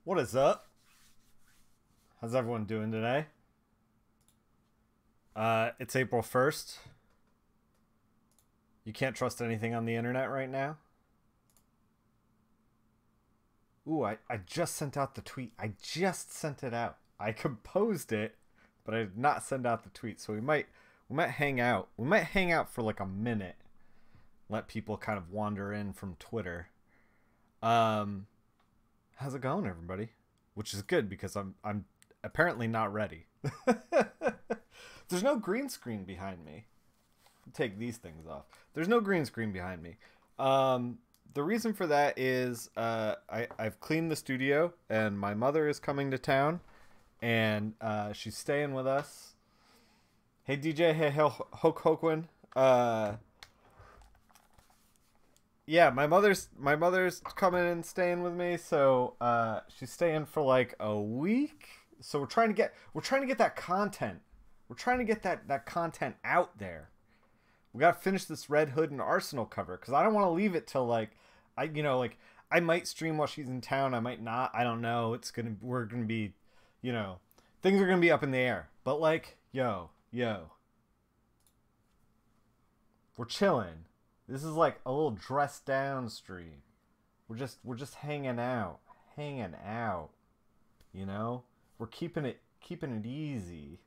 What is up? How's everyone doing today? It's April 1st. You can't trust anything on the internet right now. Ooh, I just sent out the tweet. I just sent it out. I composed it, but I did not send out the tweet. So we might hang out. We might hang out for like a minute. Let people kind of wander in from Twitter. How's it going, everybody? Which is good because I'm apparently not ready. There's no green screen behind me. Take these things off. There's no green screen behind me. The reason for that is I've cleaned the studio and my mother is coming to town and she's staying with us. Hey DJ, hey Hoke Hokwin. Yeah, my mother's coming and staying with me, so she's staying for like a week. So we're trying to get that content. We're trying to get that content out there. We gotta finish this Red Hood and Arsenal cover because I don't want to leave it till like I might stream while she's in town. I might not. I don't know. We're gonna be, things are gonna be up in the air. But like, yo, we're chilling. This is like a little dressed down stream. We're just hanging out. We're keeping it easy.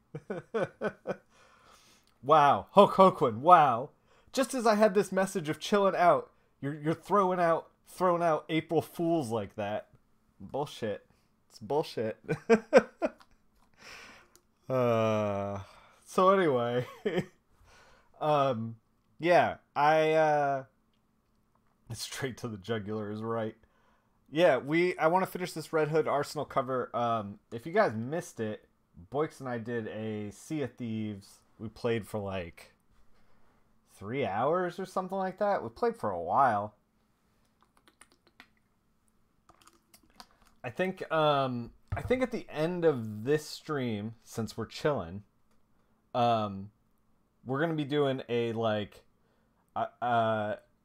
Wow, Hokwin, wow. Just as I had this message of chilling out, you're throwing out April Fools like that. Bullshit. It's bullshit. So anyway, yeah, straight to the jugular is right. Yeah, I want to finish this Red Hood Arsenal cover. If you guys missed it, Boyks and I did a Sea of Thieves. We played for like 3 hours or something like that. We played for a while. I think at the end of this stream, since we're chilling, we're gonna be doing a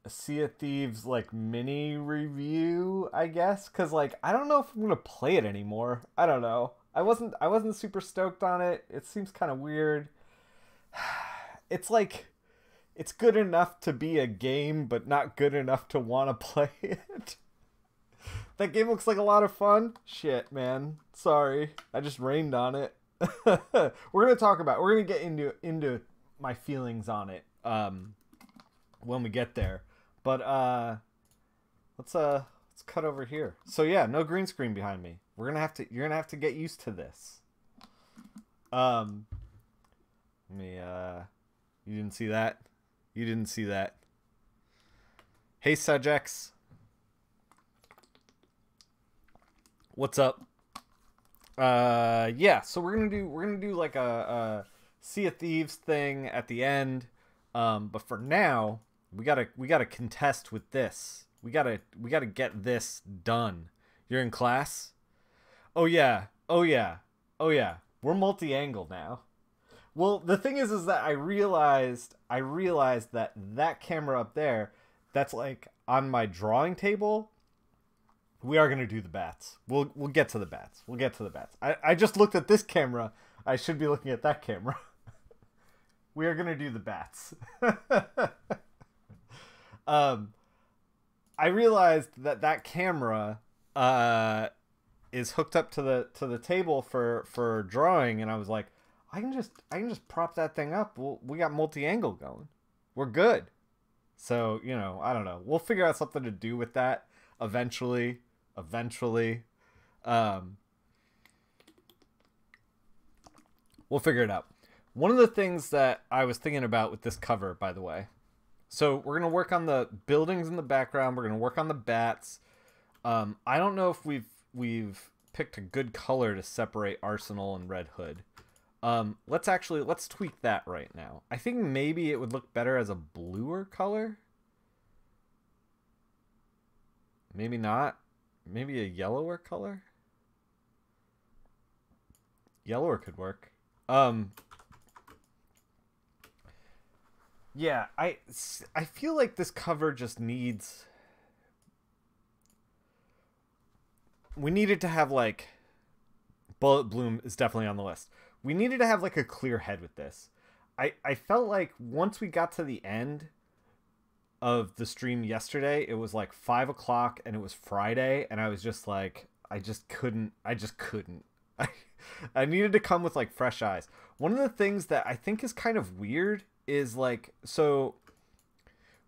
Sea of Thieves like mini review, I guess, because like I don't know if I'm gonna play it anymore. I don't know. I wasn't super stoked on it. It seems kind of weird. It's like it's good enough to be a game, but not good enough to want to play it. That game looks like a lot of fun. Shit, man. Sorry, I just rained on it. We're gonna get into my feelings on it when we get there. But let's cut over here. So yeah, no green screen behind me. You're gonna have to get used to this. You didn't see that? You didn't see that. Hey Subjects. What's up? Yeah, so we're gonna do like a Sea of Thieves thing at the end. But for now, we gotta contest with this. We gotta get this done. You're in class? Oh yeah. We're multi-angle now. Well, the thing is that I realized that camera up there, that's like on my drawing table. We are gonna do the bats. We'll get to the bats. I just looked at this camera. I should be looking at that camera. We are gonna do the bats. I realized that camera is hooked up to the table for drawing, and I was like, I can just prop that thing up. We got multi-angle going. We're good. So I don't know. We'll figure out something to do with that eventually. We'll figure it out. One of the things that I was thinking about with this cover, by the way, so we're going to work on the buildings in the background. We're going to work on the bats. I don't know if we've picked a good color to separate Arsenal and Red Hood. Let's tweak that right now. I think maybe it would look better as a bluer color. Maybe not. Maybe a yellower color. Yellower could work. Yeah, I feel like this cover just needs we needed to have like bullet bloom is definitely on the list. We needed to have like a clear head with this. I felt like once we got to the end of the stream yesterday, it was like 5 o'clock and it was Friday, and I was just like, I just couldn't. I needed to come with like fresh eyes. One of the things that I think is kind of weird is like, so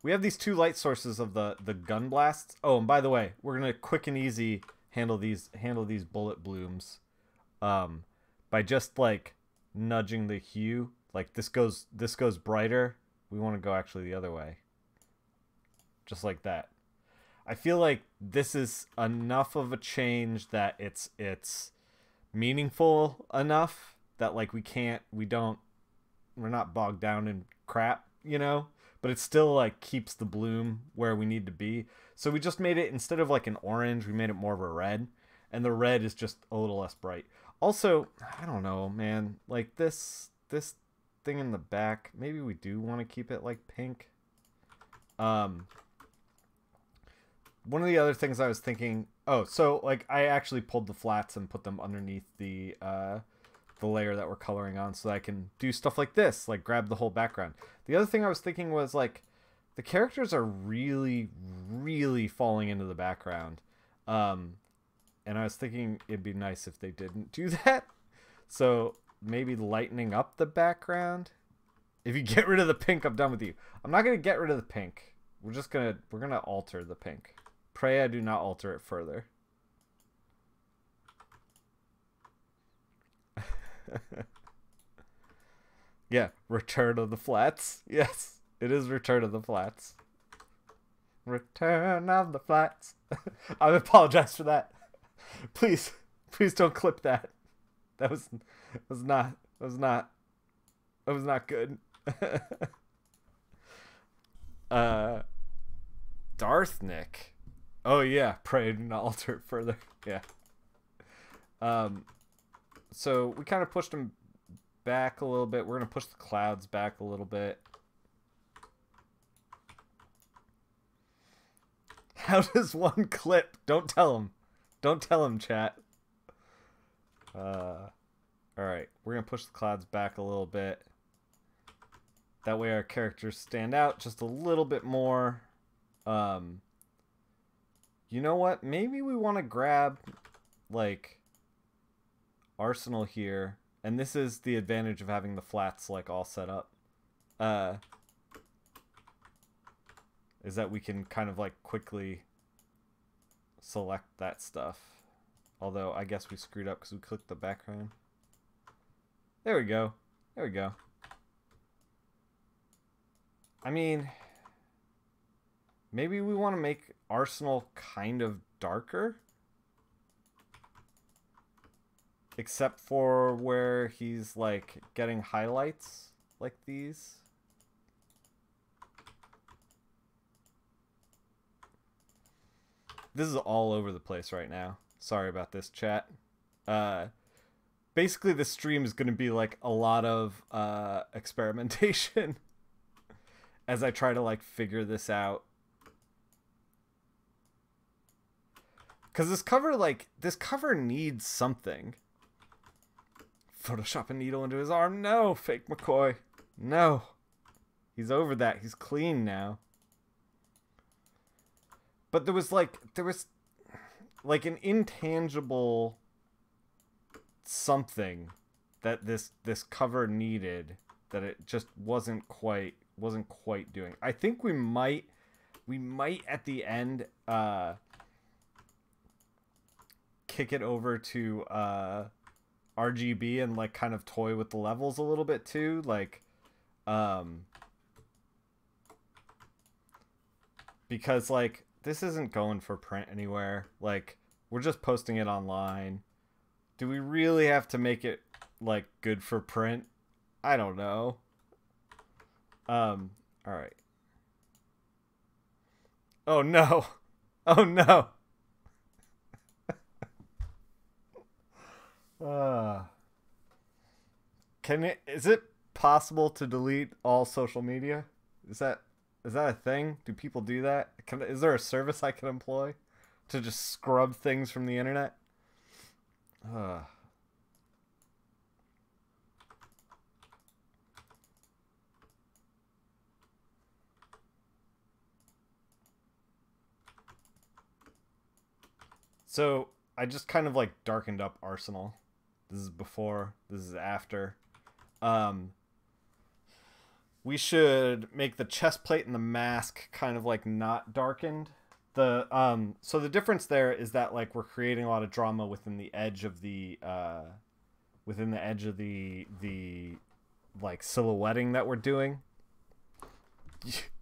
we have these two light sources of the gun blasts. Oh, and by the way, we're gonna quick and easy handle these bullet blooms, by just like nudging the hue. Like this goes brighter. We want to go actually the other way. Just like that. I feel like this is enough of a change that it's meaningful enough that like we're not bogged down in crap, you know? But it still like keeps the bloom where we need to be. So we just made it, instead of like an orange, we made it more of a red, and the red is just a little less bright. Also, I don't know, man, like this thing in the back, maybe we do want to keep it like pink. One of the other things I was thinking, so like I actually pulled the flats and put them underneath the layer that we're coloring on, so that I can do stuff like this, like grab the whole background. The other thing I was thinking was like the characters are really, really falling into the background. And I was thinking it'd be nice if they didn't do that. So maybe lightening up the background. If you get rid of the pink, I'm done with you. I'm not going to get rid of the pink. We're going to alter the pink. Pray I do not alter it further. Yeah, Return of the Flats. Yes, it is Return of the Flats. Return of the Flats. I apologize for that. Please don't clip that. That was not good. Darth Nick. Oh yeah, pray do not alter it further. Yeah. So we kind of pushed him back a little bit. We're gonna push the clouds back a little bit. How does one clip? Don't tell him. Don't tell him, chat. Alright, we're gonna push the clouds back a little bit. That way our characters stand out just a little bit more. You know what? Maybe we want to grab, like, Arsenal here. And this is the advantage of having the flats, like, all set up. Is that we can kind of, like, quickly select that stuff. Although, I guess we screwed up because we clicked the background. There we go. There we go. I mean, maybe we want to make Arsenal kind of darker. Except for where he's, like, getting highlights like these. This is all over the place right now. Sorry about this, chat. Basically, the stream is going to be, like, a lot of experimentation as I try to, like, figure this out. Because this cover needs something. Photoshop a needle into his arm. No, fake McCoy. No. He's over that. He's clean now. But there was like an intangible something that this cover needed that it just wasn't quite doing. I think we might at the end kick it over to RGB and like kind of toy with the levels a little bit too, like because like this isn't going for print anywhere. Like we're just posting it online. Do we really have to make it like good for print? I don't know. All right. Oh no. Oh no. Is it possible to delete all social media? Is that a thing? Do people do that? Is there a service I can employ? to just scrub things from the internet. Ugh. So I just kind of like darkened up Arsenal. This is before, this is after. Um, we should make the chest plate and the mask kind of like not darkened. So the difference there is that like we're creating a lot of drama within the edge of the the like silhouetting that we're doing.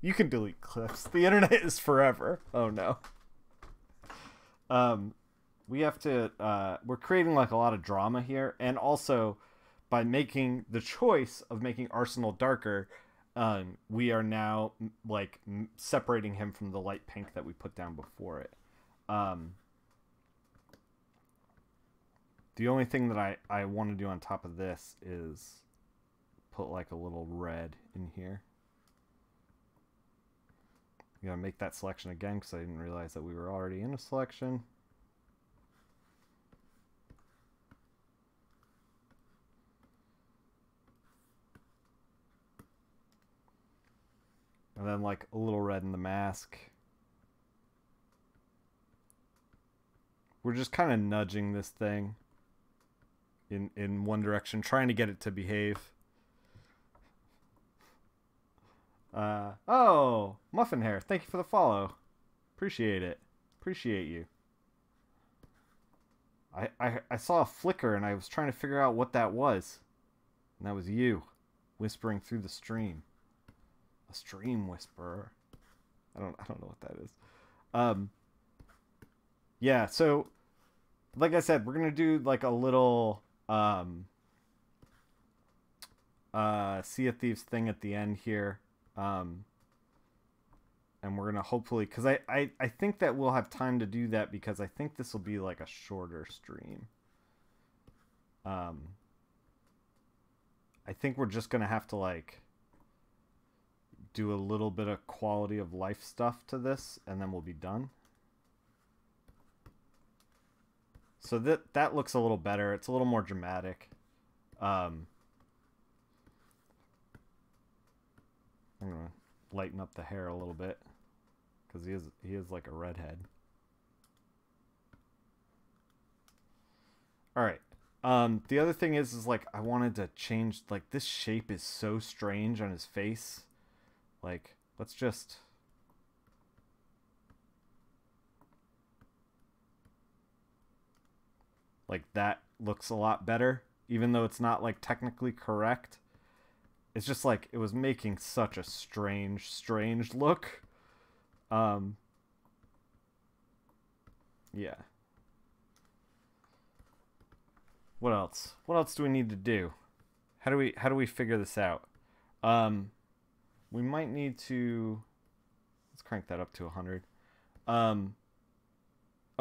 You can delete clips. The internet is forever. Oh no. We have to we're creating like a lot of drama here, and also by making the choice of making Arsenal darker, we are now like separating him from the light pink that we put down before it. The only thing that I want to do on top of this is put like a little red in here. I'm gonna make that selection again because I didn't realize that we were already in a selection. And then like a little red in the mask. We're just kind of nudging this thing in one direction, trying to get it to behave. Oh, Muffin Hair, thank you for the follow. Appreciate it. Appreciate you. I saw a flicker and I was trying to figure out what that was. And that was you, whispering through the stream. A stream whisperer. I don't know what that is. Yeah, so like I said, we're gonna do like a little Sea of Thieves thing at the end here. And we're gonna hopefully, because I think that we'll have time to do that, because I think this will be like a shorter stream. I think we're just gonna have to like do a little bit of quality of life stuff to this, and then we'll be done. So that looks a little better. It's a little more dramatic. I'm gonna lighten up the hair a little bit, because he is like a redhead. All right. The other thing is like I wanted to change, like this shape is so strange on his face. Like, let's just... Like, that looks a lot better, even though it's not, like, technically correct. It's just, like, it was making such a strange look. Yeah. What else? What else do we need to do? How do we figure this out? We might need to... Let's crank that up to 100. Oh,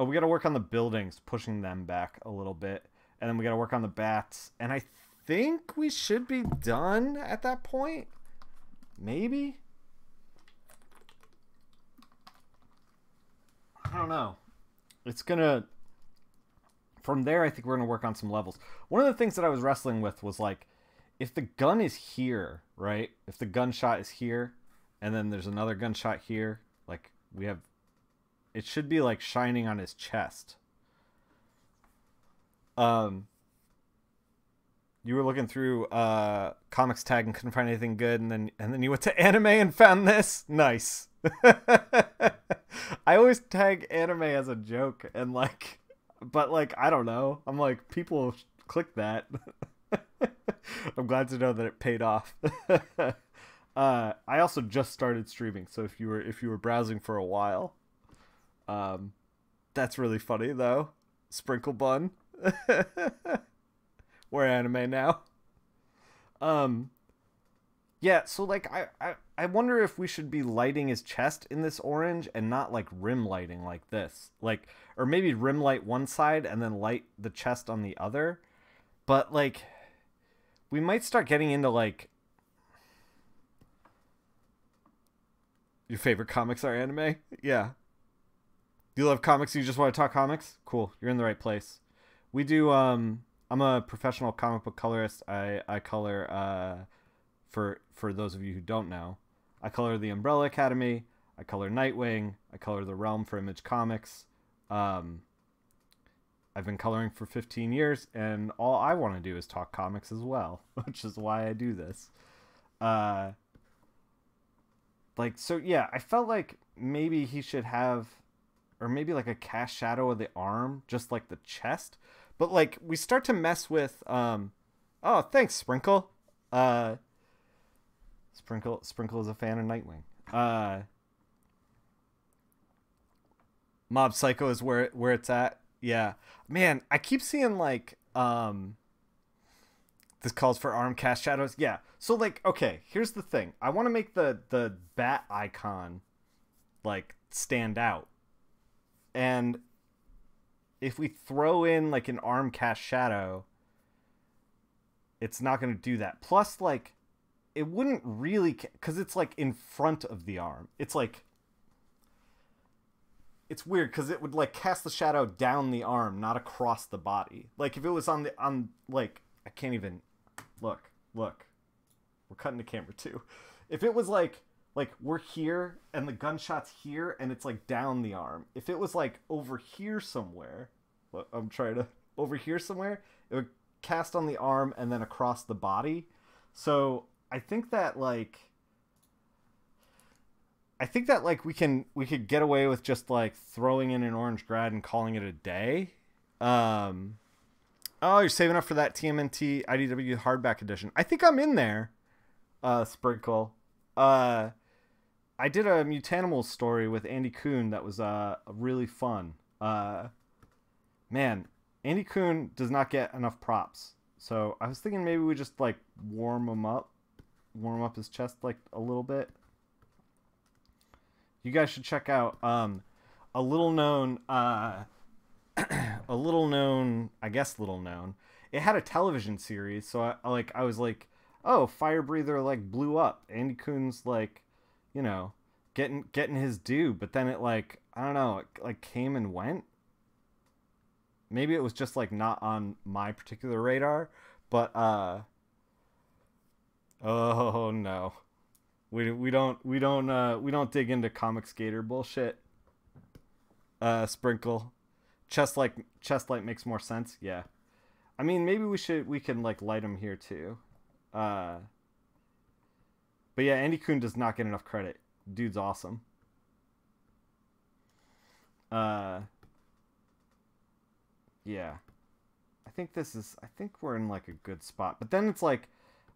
we got to work on the buildings, pushing them back a little bit. And then we got to work on the bats. And I think we should be done at that point. Maybe? I don't know. It's going to... From there, I think we're going to work on some levels. One of the things that I was wrestling with was like, if the gun is here, right? If the gunshot is here, and then there's another gunshot here, like we have, it should be like shining on his chest. You were looking through comics tag and couldn't find anything good, and then you went to anime and found this. Nice. I always tag anime as a joke, and like, but like I don't know. I'm like, people click that. I'm glad to know that it paid off. I also just started streaming, so if you were browsing for a while, that's really funny though. Sprinkle Bun. We're anime now. Yeah, so like I wonder if we should be lighting his chest in this orange and not like rim lighting like this. Like, or maybe rim light one side and then light the chest on the other. But like, we might start getting into like, your favorite comics are anime? Yeah. Do you love comics and you just want to talk comics? Cool. You're in the right place. We do I'm a professional comic book colorist. I color for those of you who don't know. I color the Umbrella Academy, I color Nightwing, I color the Realm for Image Comics. I've been coloring for 15 years and all I want to do is talk comics as well, which is why I do this. Like, so yeah, I felt like maybe he should have, or maybe like a cast shadow of the arm, just like the chest. But like we start to mess with, oh, thanks, Sprinkle. Sprinkle is a fan of Nightwing. Mob Psycho is where it's at. Yeah, man, I keep seeing like, this calls for arm cast shadows. Yeah. So like, okay, here's the thing. I want to make the bat icon like stand out. And if we throw in like an arm cast shadow, it's not going to do that. Plus like it wouldn't really, cuz it's like in front of the arm. It's like, it's weird cuz it would like cast the shadow down the arm, not across the body. Like if it was on like, I can't even look. We're cutting to camera too. If it was like we're here and the gunshot's here and it's like down the arm. If it was like over here somewhere, I'm trying to over here somewhere, it would cast on the arm and then across the body. So I think that like we could get away with just like throwing in an orange grad and calling it a day. Oh, you're saving up for that TMNT IDW hardback edition. I think I'm in there, Sprinkle. I did a Mutanimals story with Andy Kuhn that was really fun. Man, Andy Kuhn does not get enough props. So I was thinking maybe we just like warm up his chest like a little bit. You guys should check out a little known I guess little known. It had a television series, so I was like, oh, Fire Breather like blew up. Andy Kuhn's like, you know, getting his due, but then it like, I don't know, it like came and went. Maybe it was just like not on my particular radar, but oh no. We don't dig into comic skater bullshit. Sprinkle. Chest light makes more sense. Yeah. I mean, maybe we can like light him here too. But yeah, Andy Kuhn does not get enough credit. Dude's awesome. Yeah. I think we're in like a good spot. But then it's like,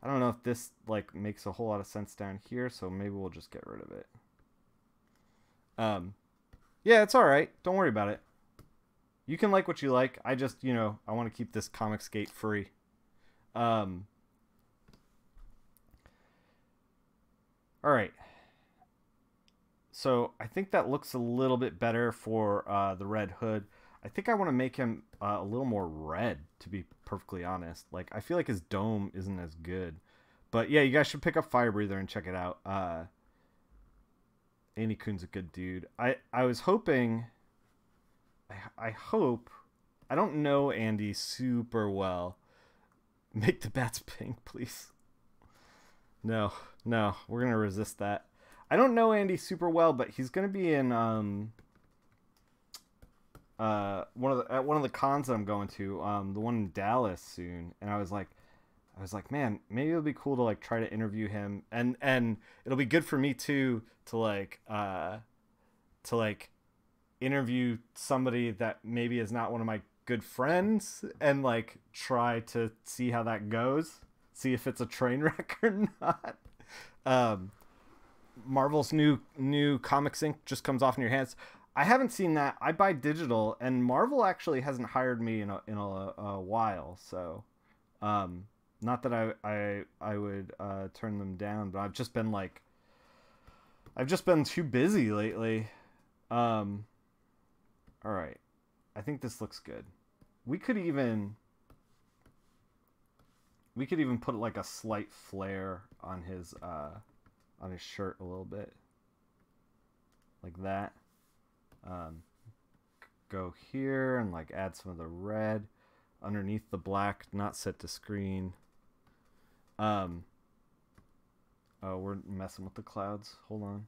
I don't know if this like makes a whole lot of sense down here, so maybe we'll just get rid of it. Yeah, it's all right. Don't worry about it. You can like what you like. I just, I want to keep this comic skate free. All right. So I think that looks a little bit better for the Red Hood. I think I want to make him a little more red, to be perfectly honest. Like, I feel like his dome isn't as good. But yeah, you guys should pick up Fire Breather and check it out. Andy Kuhn's a good dude. I was hoping... I hope... I don't know Andy super well. Make the bats pink, please. No, we're going to resist that. I don't know Andy super well, but he's going to be in one of the cons that I'm going to, the one in Dallas soon, and I was like, man, maybe it'll be cool to like try to interview him, and it'll be good for me too to like interview somebody that maybe is not one of my good friends, and like try to see how that goes, see if it's a train wreck or not. Marvel's new Comics Inc. just comes off in your hands. I haven't seen that. I buy digital, and Marvel actually hasn't hired me in a while. So, not that I would turn them down, but I've just been too busy lately. All right, I think this looks good. We could even put like a slight flare on his shirt a little bit, like that. go here and like add some of the red underneath the black, not set to screen. Oh, we're messing with the clouds. Hold on.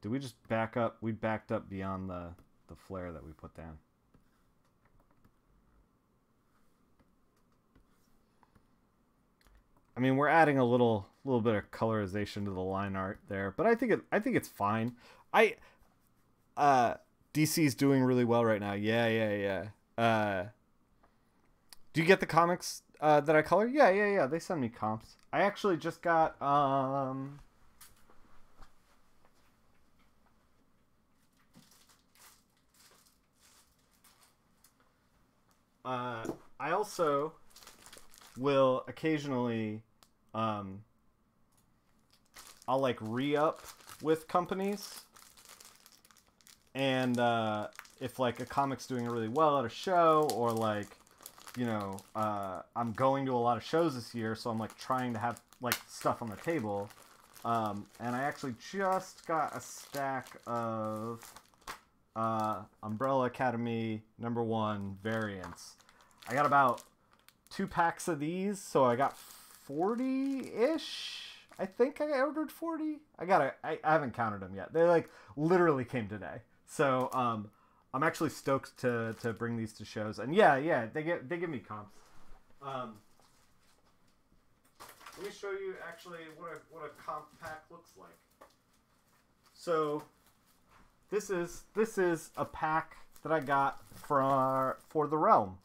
Did we just back up? We backed up beyond the flare that we put down. I mean, we're adding a little bit of colorization to the line art there, but I think it's fine. DC's doing really well right now. Yeah. Do you get the comics that I color? Yeah. They send me comps. I actually just got I also will occasionally I'll like re-up with companies, and if like a comic's doing really well at a show, or like, you know, I'm going to a lot of shows this year, so I'm like trying to have like stuff on the table, and I actually just got a stack of Umbrella Academy #1 variants. I got about 2 packs of these, so I got 40-ish. I think I ordered 40. I haven't counted them yet. They like literally came today. So I'm actually stoked to bring these to shows. And yeah, they give me comps. Let me show you actually what a comp pack looks like. So this is a pack that I got for the Realm.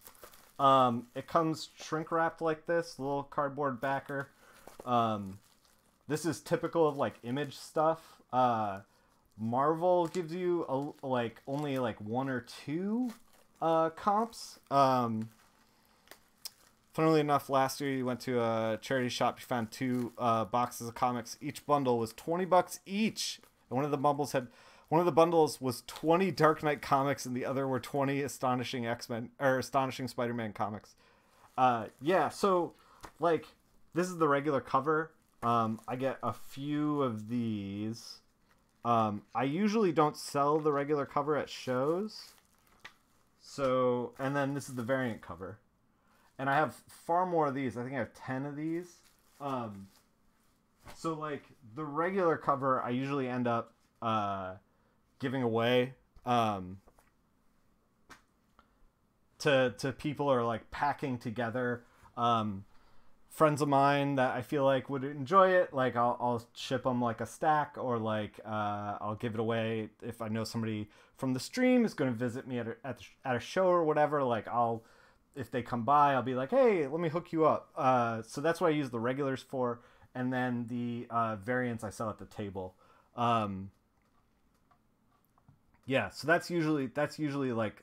It comes shrink wrapped like this, little cardboard backer. This is typical of like Image stuff. Marvel gives you only like 1 or 2 comps. Funnily enough, last year you went to a charity shop, you found 2 boxes of comics. Each bundle was $20 each, and one of the bundles was 20 Dark Knight comics, and the other were 20 Astonishing X-Men or Astonishing Spider-Man comics. Yeah, so like this is the regular cover. I get a few of these. I usually don't sell the regular cover at shows. So, and then this is the variant cover. And I have far more of these. I think I have 10 of these. So like the regular cover I usually end up giving away to people, or like packing together. Friends of mine that I feel like would enjoy it, like I'll ship them like a stack, or like I'll give it away if I know somebody from the stream is going to visit me at a show or whatever. Like if they come by, I'll be like, hey, let me hook you up. So that's what I use the regulars for, and then the variants I sell at the table. Yeah, so that's usually like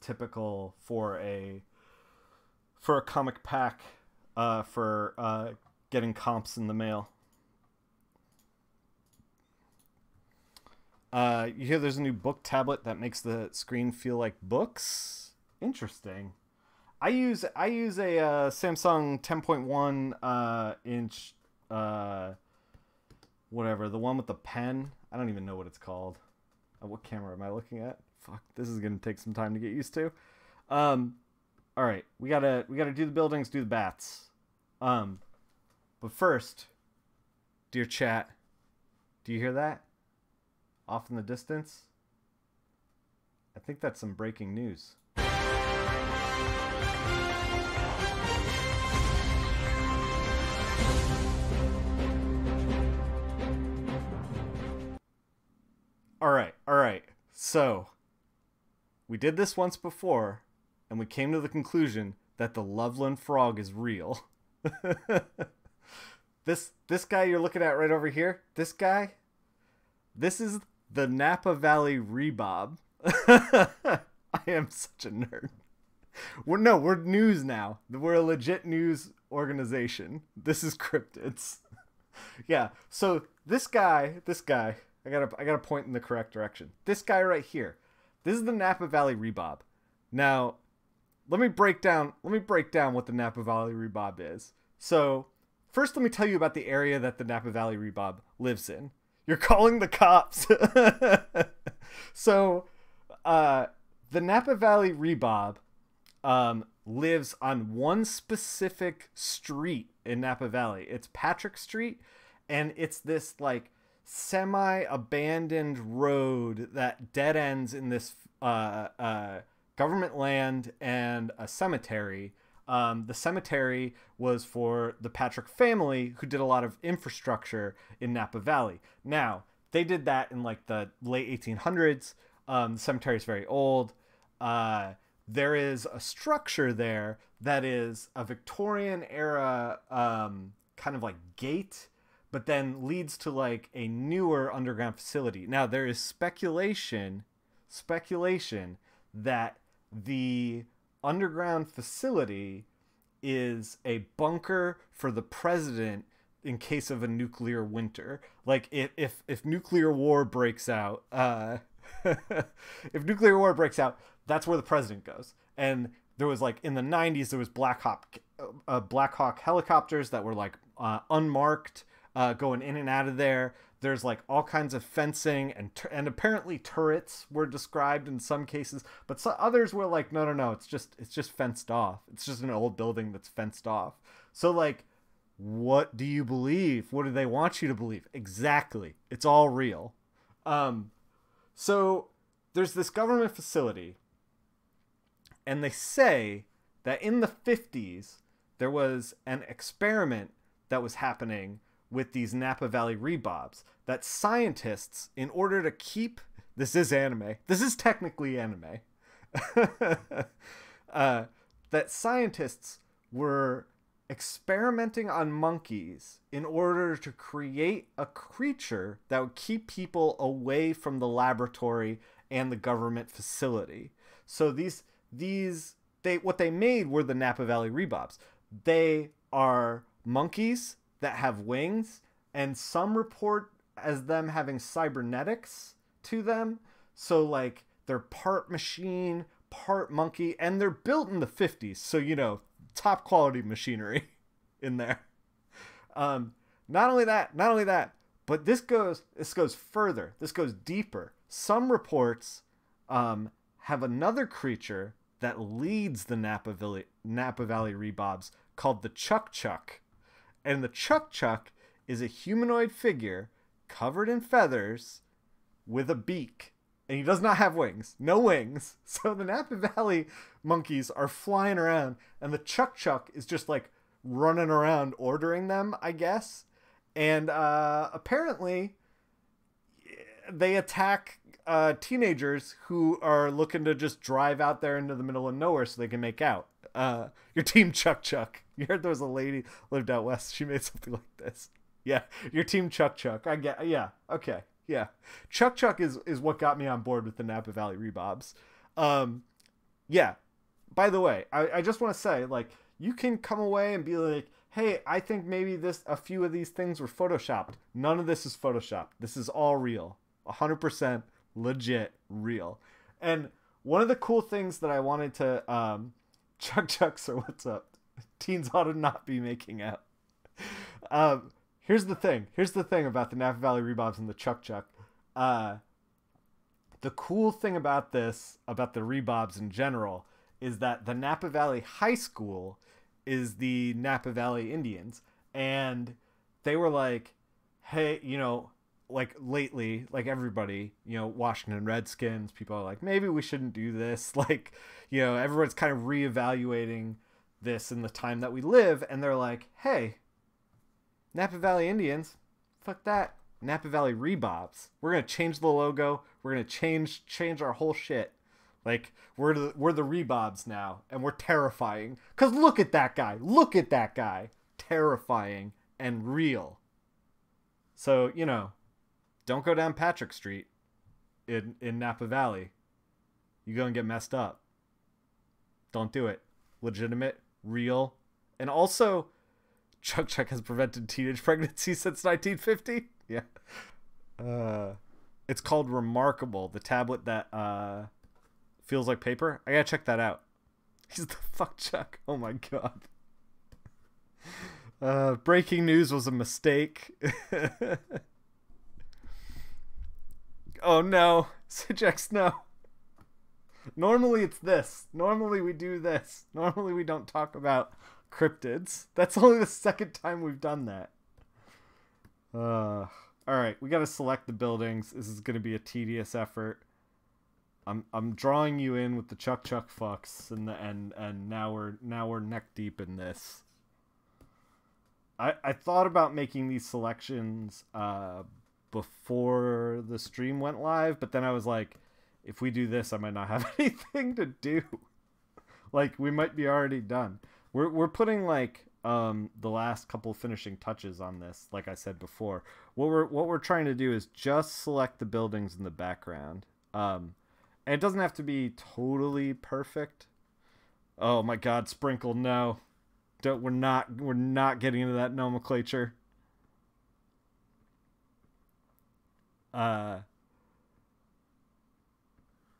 typical for a comic pack. For getting comps in the mail. You hear there's a new book tablet that makes the screen feel like books? Interesting. I use a Samsung 10.1 inch whatever, the one with the pen. I don't even know what it's called. What camera am I looking at? Fuck, this is gonna take some time to get used to. All right, we gotta do the buildings, do the bats. But first, dear chat, do you hear that? Off in the distance? I think that's some breaking news. All right. So, we did this once before, and we came to the conclusion that the Loveland frog is real. This guy you're looking at right over here, this is the Napa Valley Rebob. I am such a nerd. We're news now. We're a legit news organization. This is cryptids. Yeah, so this guy, I gotta point in the correct direction. This guy right here, this is the Napa Valley Rebob. Now, let me break down what the Napa Valley Rebob is. So, first let me tell you about the area that the Napa Valley Rhubarb lives in. You're calling the cops. So, the Napa Valley Rhubarb lives on one specific street in Napa Valley. It's Patrick Street, and it's this like semi-abandoned road that dead ends in this government land and a cemetery. The cemetery was for the Patrick family, who did a lot of infrastructure in Napa Valley. Now, they did that in like the late 1800s. The cemetery is very old. There is a structure there that is a Victorian era kind of like gate, but then leads to like a newer underground facility. Now, there is speculation that the underground facility is a bunker for the president in case of a nuclear winter. Like if nuclear war breaks out, if nuclear war breaks out, that's where the president goes. And there was like in the 90s, there was Black Hawk helicopters that were like unmarked, going in and out of there. There's like all kinds of fencing and apparently turrets were described in some cases, but some others were like, no, it's just fenced off. It's just an old building that's fenced off. So like, what do you believe? What do they want you to believe? Exactly. It's all real. So there's this government facility, and they say that in the 50s, there was an experiment that was happening with these Napa Valley Rhubarbs that scientists, in order to keep... This is anime. This is technically anime. That scientists were experimenting on monkeys in order to create a creature that would keep people away from the laboratory and the government facility. So what they made were the Napa Valley Rhubarbs. They are monkeys that have wings, and some report as them having cybernetics to them. So like they're part machine, part monkey, and they're built in the 50s. So, you know, top quality machinery in there. Not only that, but this goes further. This goes deeper. Some reports have another creature that leads the Napa Valley Rhubarbs called the Chuck Chuck. And the Chuck Chuck is a humanoid figure covered in feathers with a beak. And he does not have wings. No wings. So the Napa Valley monkeys are flying around, and the Chuck Chuck is just like running around ordering them, I guess. And apparently they attack teenagers who are looking to just drive out there into the middle of nowhere so they can make out. Your team Chuck Chuck. You heard there was a lady lived out west. She made something like this. Yeah, your team Chuck Chuck. I get. Yeah. Okay. Yeah. Chuck Chuck is what got me on board with the Napa Valley Rhubarbs. Yeah. By the way, I just want to say, like, you can come away and be like, hey, I think maybe a few of these things were photoshopped. None of this is photoshopped. This is all real. 100% legit real. And one of the cool things that I wanted to Chuck Chuck, so what's up? Teens ought to not be making out. Here's the thing about the Napa Valley Rhubarbs and the Chuck Chuck. The cool thing about the Rhubarbs in general is that the Napa Valley High School is the Napa Valley Indians. And they were like, hey, you know, like lately, like everybody, you know, Washington Redskins, people are like, maybe we shouldn't do this. Like, you know, everyone's kind of reevaluating this in the time that we live. And they're like, hey, Napa Valley Indians, fuck that. Napa Valley Rhubarbs. We're going to change the logo. We're going to change our whole shit. Like, we're the Rhubarbs now, and we're terrifying. Because look at that guy. Look at that guy. Terrifying and real. So, you know, don't go down Patrick Street in Napa Valley. You're going to get messed up. Don't do it. Legitimate, real. And also, Chuck Chuck has prevented teenage pregnancy since 1950. Yeah. It's called Remarkable, the tablet that feels like paper. I gotta check that out. He's the fuck Chuck. Oh my god. Breaking news was a mistake. Oh no, Sijex, no. Normally it's this. Normally we do this. Normally we don't talk about cryptids. That's only the second time we've done that. All right, we got to select the buildings. This is going to be a tedious effort. I'm drawing you in with the Chuck fucks, and now we're neck deep in this. I thought about making these selections before the stream went live, but then I was like, if we do this, I might not have anything to do. Like, we might be already done. We're putting like the last couple finishing touches on this, like I said before. What we're trying to do is just select the buildings in the background. And it doesn't have to be totally perfect. Oh my god, Sprinkle, no. We're not getting into that nomenclature. But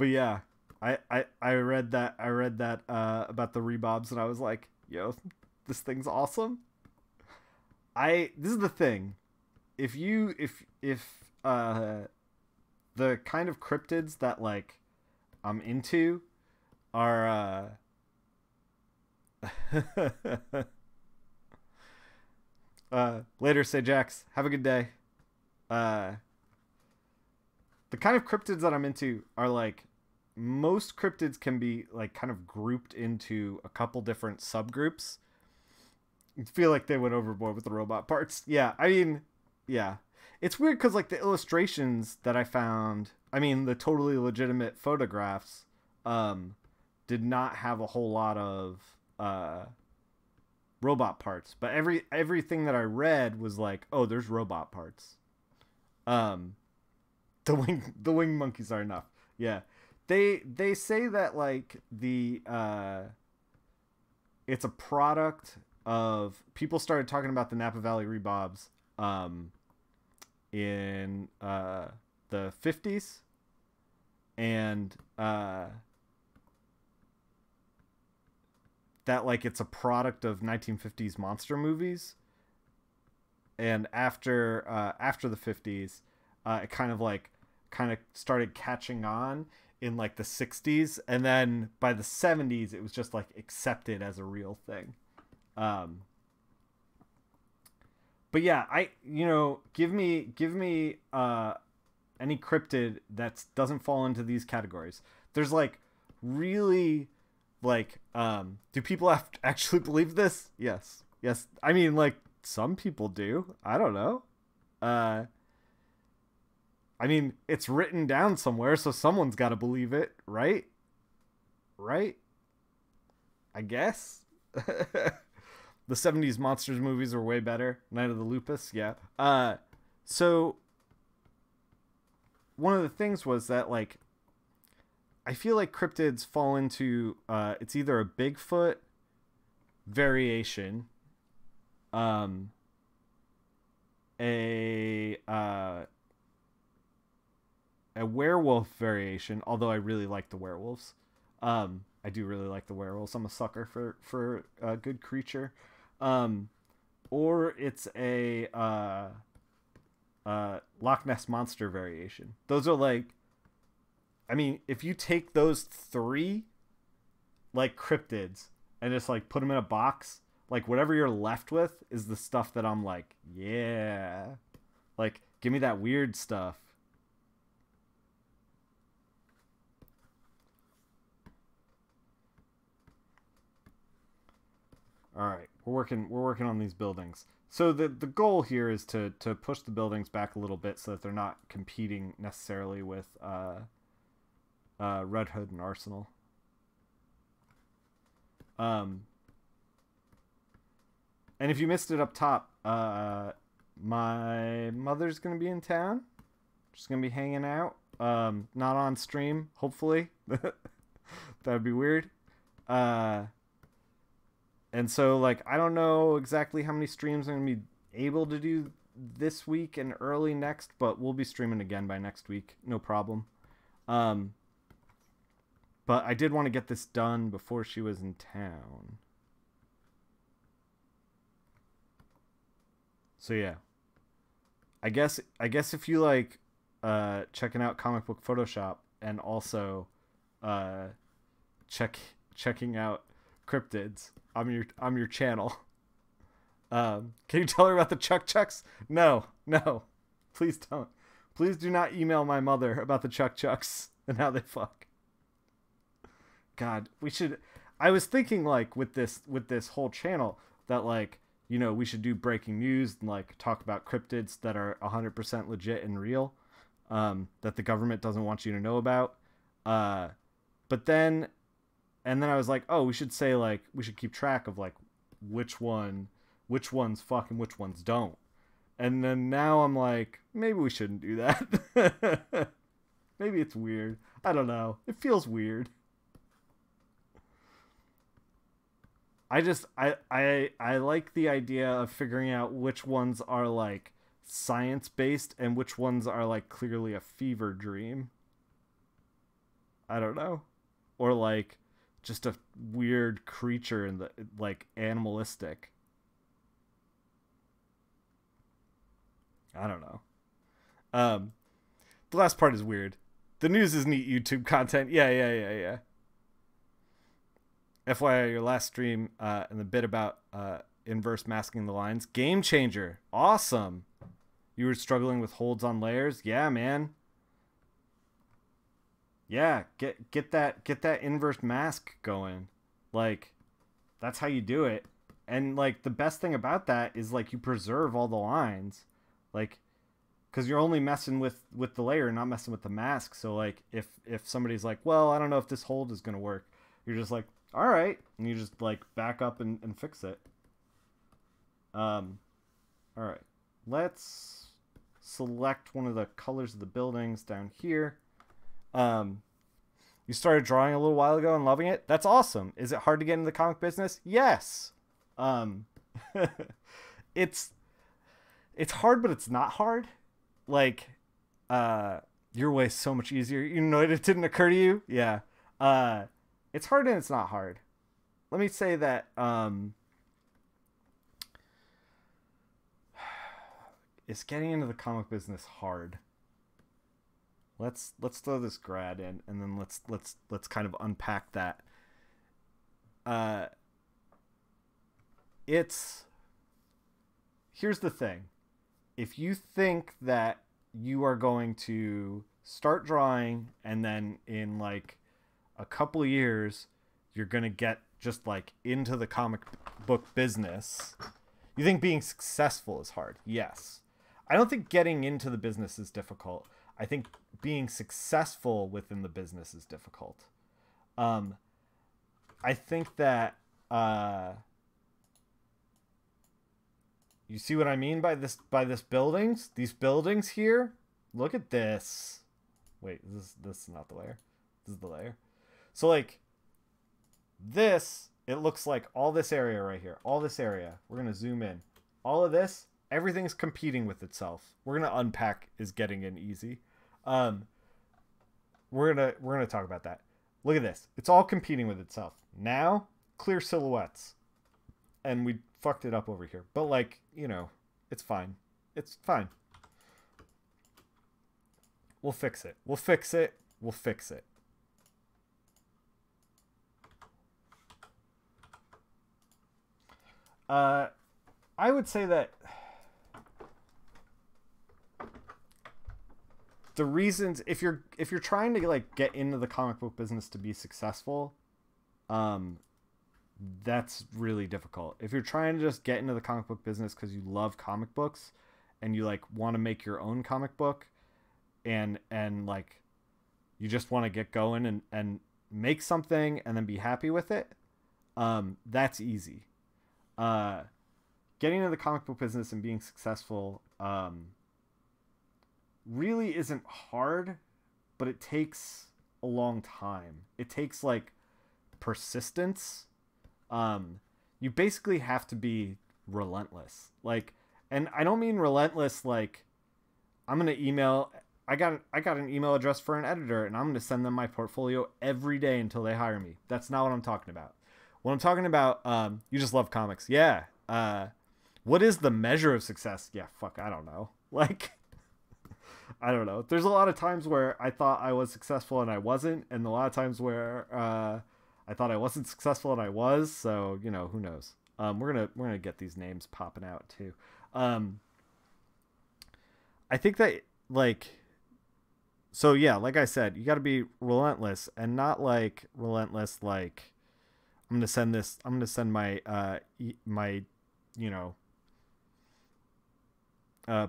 yeah, I read that about the rebobs, and I was like, yo, this thing's awesome. This is the thing. If the kind of cryptids that like I'm into are later, say Jax. Have a good day. The kind of cryptids that I'm into are like, most cryptids can be like kind of grouped into a couple different subgroups. I feel like they went overboard with the robot parts. Yeah, I mean, yeah. It's weird because like the illustrations that I found, I mean the totally legitimate photographs, did not have a whole lot of robot parts. But everything that I read was like, oh, there's robot parts. The wing monkeys are enough. Yeah. They say that like the it's a product of, people started talking about the Napa Valley rebobs in the 50s, and that like it's a product of 1950s monster movies, and after the 50s it kind of started catching on in like the 60s, and then by the 70s it was just like accepted as a real thing. But yeah, give me any cryptid that doesn't fall into these categories. There's like really like do people actually believe this? Yes. I mean, like, some people do. I don't know. I mean, it's written down somewhere, so someone's got to believe it, right? Right? I guess. The 70s monsters movies were way better. Night of the Lupus, yeah. So one of the things was that, like, I feel like cryptids fall into it's either a Bigfoot variation, a werewolf variation, although I really like the werewolves. I do really like the werewolves. I'm a sucker for a good creature. Or it's a Loch Ness Monster variation. Those are like, I mean, if you take those three like cryptids and just like put them in a box, like whatever you're left with is the stuff that I'm like, yeah, like give me that weird stuff. All right, we're working on these buildings. So the goal here is to push the buildings back a little bit so that they're not competing necessarily with Red Hood and Arsenal. And if you missed it up top, my mother's gonna be in town. She's gonna be hanging out. Not on stream, hopefully. That'd be weird. And so, like, I don't know exactly how many streams I'm going to be able to do this week and early next, but we'll be streaming again by next week. No problem. But I did want to get this done before she was in town. So yeah, I guess if you like checking out comic book Photoshop and also uh checking out cryptids, I'm your channel. Can you tell her about the Chuck Chucks? No, no, please don't. Please do not email my mother about the Chuck Chucks and how they fuck. God, we should. I was thinking like with this whole channel that like we should do breaking news and like talk about cryptids that are 100% legit and real, that the government doesn't want you to know about. But then, and then I was like, oh, we should say like we should keep track of like which ones fuck and which ones don't. And then now I'm like, maybe we shouldn't do that. Maybe it's weird. I don't know. It feels weird. I like the idea of figuring out which ones are like science based and which ones are like clearly a fever dream. I don't know. Or like just a weird creature in the like animalistic. I don't know. The last part is weird. The news is neat YouTube content. Yeah. FYI, your last stream and the bit about inverse masking the lines. Game changer. Awesome. You were struggling with holds on layers? Yeah, man. Yeah, get that inverse mask going. Like, that's how you do it. And like the best thing about that is like you preserve all the lines. Like, because you're only messing with the layer, not messing with the mask. So like if somebody's like, well, I don't know if this hold is gonna work, you're just like, all right, and you just like back up and fix it. All right, let's select one of the colors of the buildings down here. You started drawing a little while ago and loving it. That's awesome. Is it hard to get into the comic business? Yes. It's hard, but it's not hard. Like, your way is so much easier. You know, it didn't occur to you. Yeah. It's hard and it's not hard. Let me say that is getting into the comic business hard? Let's throw this grad in and then let's kind of unpack that. Here's the thing. If you think that you are going to start drawing and then in like a couple of years you're gonna get just like into the comic book business, you think being successful is hard. Yes. I don't think getting into the business is difficult. I think being successful within the business is difficult. I think that you see what I mean by this buildings? These buildings here? Look at this. Wait, this is not the layer. This is the layer. So like this, it looks like all this area right here. All this area. We're going to zoom in. All of this, everything's competing with itself. We're going to unpack is getting in easy. We're going to talk about that. Look at this. It's all competing with itself. Now, clear silhouettes. And we fucked it up over here. But like, it's fine. It's fine. We'll fix it. We'll fix it. We'll fix it. I would say that the reasons, if you're trying to like get into the comic book business to be successful, that's really difficult. If you're trying to just get into the comic book business because you love comic books and you like want to make your own comic book and like you just want to get going and make something and then be happy with it, that's easy. Getting into the comic book business and being successful really isn't hard, but it takes a long time. It takes like persistence. You basically have to be relentless. Like, and I don't mean relentless like I'm gonna email. I got an email address for an editor and I'm gonna send them my portfolio every day until they hire me. That's not what I'm talking about. What I'm talking about, you just love comics. Yeah. What is the measure of success? Yeah, fuck, I don't know. Like, I don't know. There's a lot of times where I thought I was successful and I wasn't, and a lot of times where I thought I wasn't successful and I was. So, you know, who knows? We're gonna get these names popping out too. I think that, like, so yeah, like I said, you got to be relentless, and not like relentless like I'm gonna send my my you know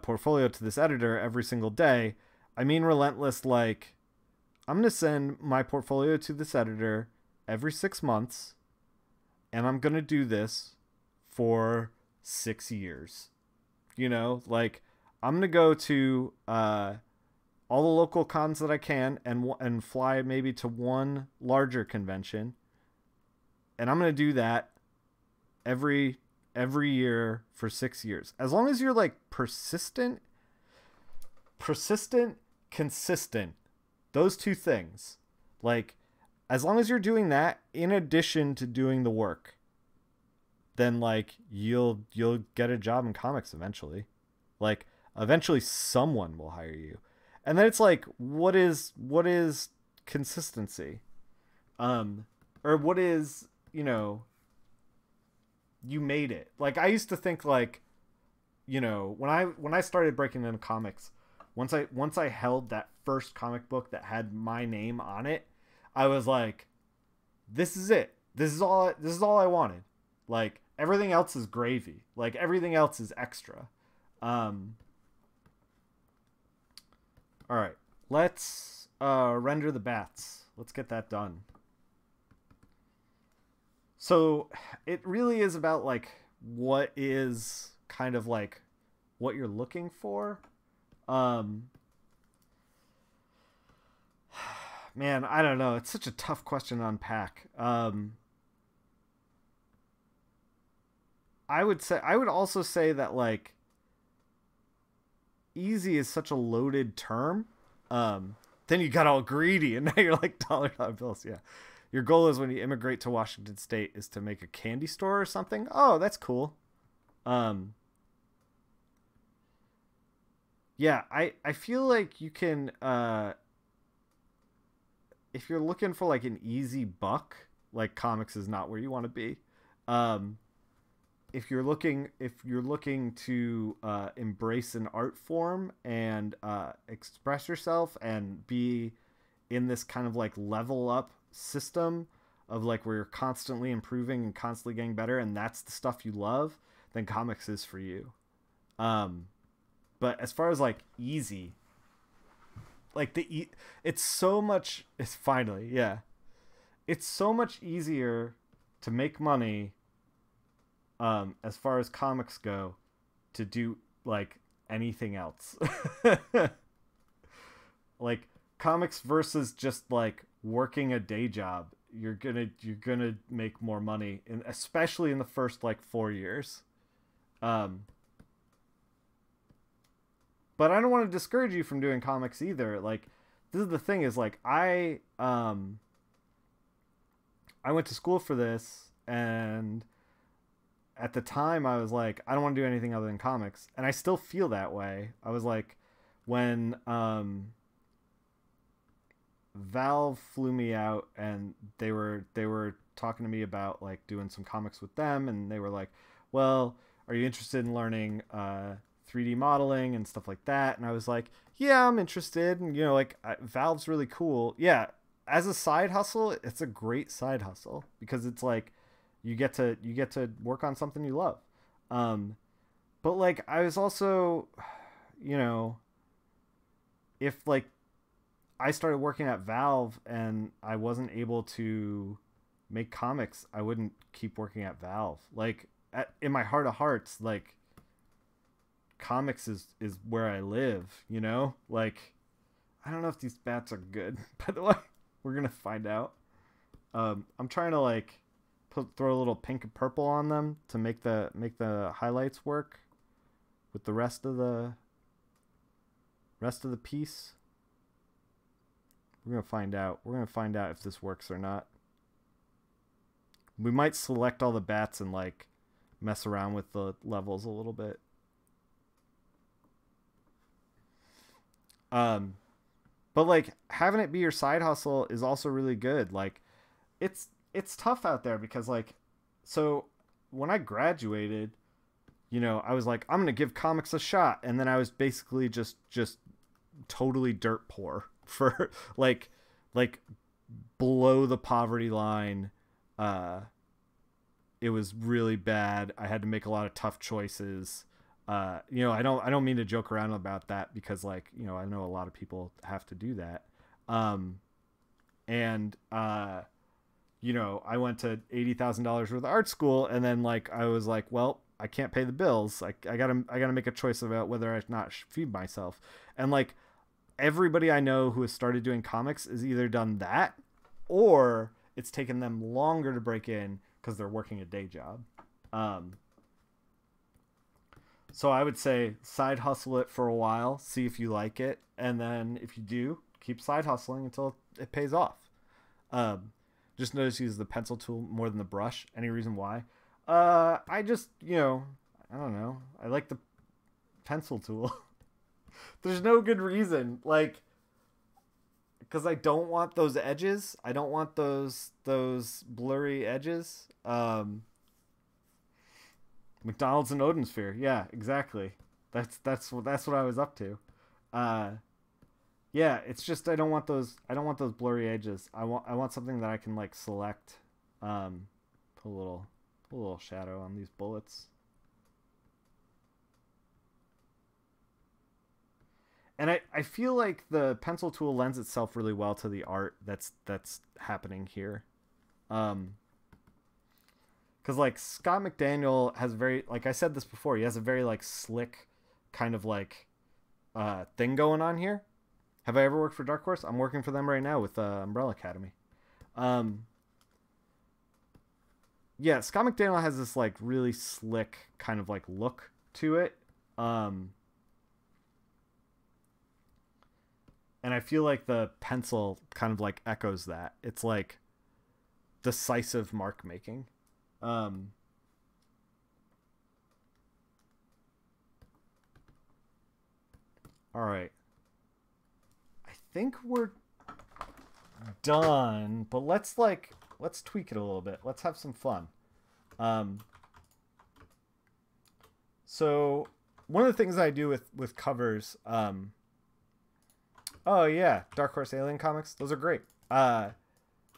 portfolio to this editor every single day. I mean relentless like I'm gonna send my portfolio to this editor every 6 months, and I'm gonna do this for 6 years. You know, like I'm gonna go to all the local cons that I can, and fly maybe to one larger convention, and I'm gonna do that every year for 6 years. As long as you're like persistent, consistent, those two things, like as long as you're doing that in addition to doing the work, then like you'll get a job in comics eventually. Like eventually someone will hire you. And then it's like, what is consistency? Or what is, you know, you made it. Like I used to think like, you know, when I started breaking into comics, once I held that first comic book that had my name on it, I was like, this is it. This is all I wanted. Like everything else is gravy. Like everything else is extra. All right, let's render the bats. Let's get that done. So it really is about like what is kind of like what you're looking for. Man, I don't know. It's such a tough question to unpack. I would also say that like easy is such a loaded term. Then you got all greedy and now you're like dollar bills. Yeah. Your goal is when you immigrate to Washington State is to make a candy store or something. Oh, that's cool. Yeah, I feel like you can, if you're looking for like an easy buck, like comics is not where you want to be. If you're looking to embrace an art form and express yourself and be in this kind of like level up system of like where you're constantly improving and constantly getting better, and that's the stuff you love, then comics is for you. But as far as like easy, like it's so much. It's finally, yeah, it's so much easier to make money. As far as comics go, to do like anything else. Like comics versus just like working a day job, you're gonna make more money, especially in the first like 4 years. But I don't want to discourage you from doing comics either. Like this is the thing is like I went to school for this, and at the time I was like, I don't want to do anything other than comics. And I still feel that way. I was like, when Valve flew me out and they were talking to me about like doing some comics with them, and they were like, well, are you interested in learning 3D modeling and stuff like that? And I was like, yeah, I'm interested. And, you know, like Valve's really cool. Yeah. As a side hustle, it's a great side hustle because it's like, you get to work on something you love. But like I was also, you know, if like I started working at Valve and I wasn't able to make comics, I wouldn't keep working at Valve. Like in my heart of hearts, like comics is where I live, you know? Like I don't know if these bats are good, by the way. We're going to find out. I'm trying to like throw a little pink and purple on them to make the highlights work with the rest of the piece. We're gonna find out. We're gonna find out if this works or not. We might select all the bats and like mess around with the levels a little bit. But like having it be your side hustle is also really good. Like it's tough out there because like so when I graduated, I was like, I'm gonna give comics a shot, and then I was basically just totally dirt poor for like below the poverty line. It was really bad. I had to make a lot of tough choices. I don't mean to joke around about that because like, I know a lot of people have to do that. And I went to $80,000 worth of art school, and then like I was like, well, I can't pay the bills. I gotta make a choice about whether I not feed myself. And like everybody I know who has started doing comics is either done that or it's taken them longer to break in because they're working a day job. So I would say side hustle it for a while, see if you like it, and then if you do, keep side hustling until it pays off. Just notice use the pencil tool more than the brush. Any reason why? I just, I don't know. I like the pencil tool. There's no good reason. Like, because I don't want those edges. I don't want those blurry edges. McDonald's and Odin Sphere. Yeah, exactly. That's what I was up to. Yeah, it's just I don't want those blurry edges. I want something that I can like select. Put a little shadow on these bullets. And I feel like the pencil tool lends itself really well to the art that's happening here. Because like Scott McDaniel has very, like I said this before, he has a very like slick kind of like thing going on here. Have I ever worked for Dark Horse? I'm working for them right now with Umbrella Academy. Yeah, Scott McDaniel has this like really slick kind of like look to it. And I feel like the pencil kind of like echoes that. It's like decisive mark making. All right. I think we're done, but let's tweak it a little bit. Let's have some fun. So one of the things I do with covers, oh yeah, Dark Horse Alien comics, those are great. One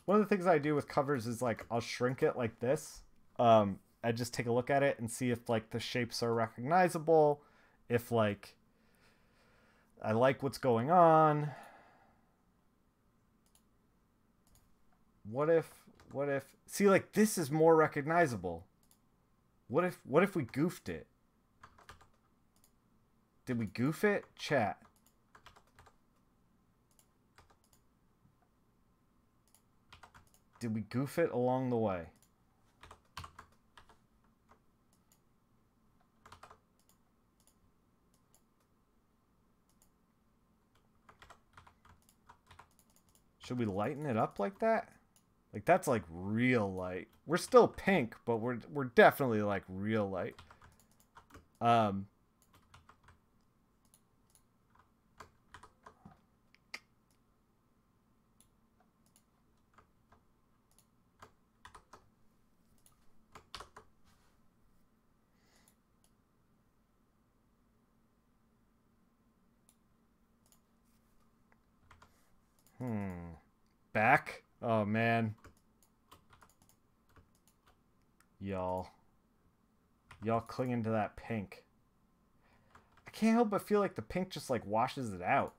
of the things I do with covers is like I'll shrink it like this. I just take a look at it and see if like the shapes are recognizable, if like I like what's going on. What if see, like this is more recognizable. What if we goofed it? Did we goof it? Chat. Did we goof it along the way? Should we lighten it up like that? Like that's like real light. We're still pink, but we're definitely like real light. Back? Oh man. Y'all clinging to that pink. I can't help but feel like the pink just like washes it out.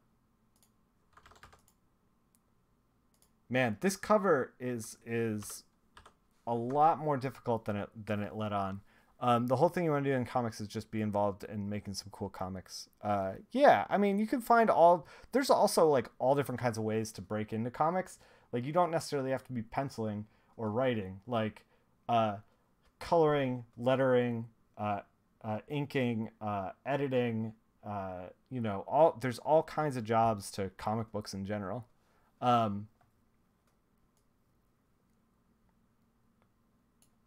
Man, this cover is a lot more difficult than it let on. The whole thing you want to do in comics is just be involved in making some cool comics. Yeah, I mean, you can find there's also like all different kinds of ways to break into comics. Like you don't necessarily have to be penciling or writing. Like coloring, lettering, inking, editing, there's all kinds of jobs to comic books in general.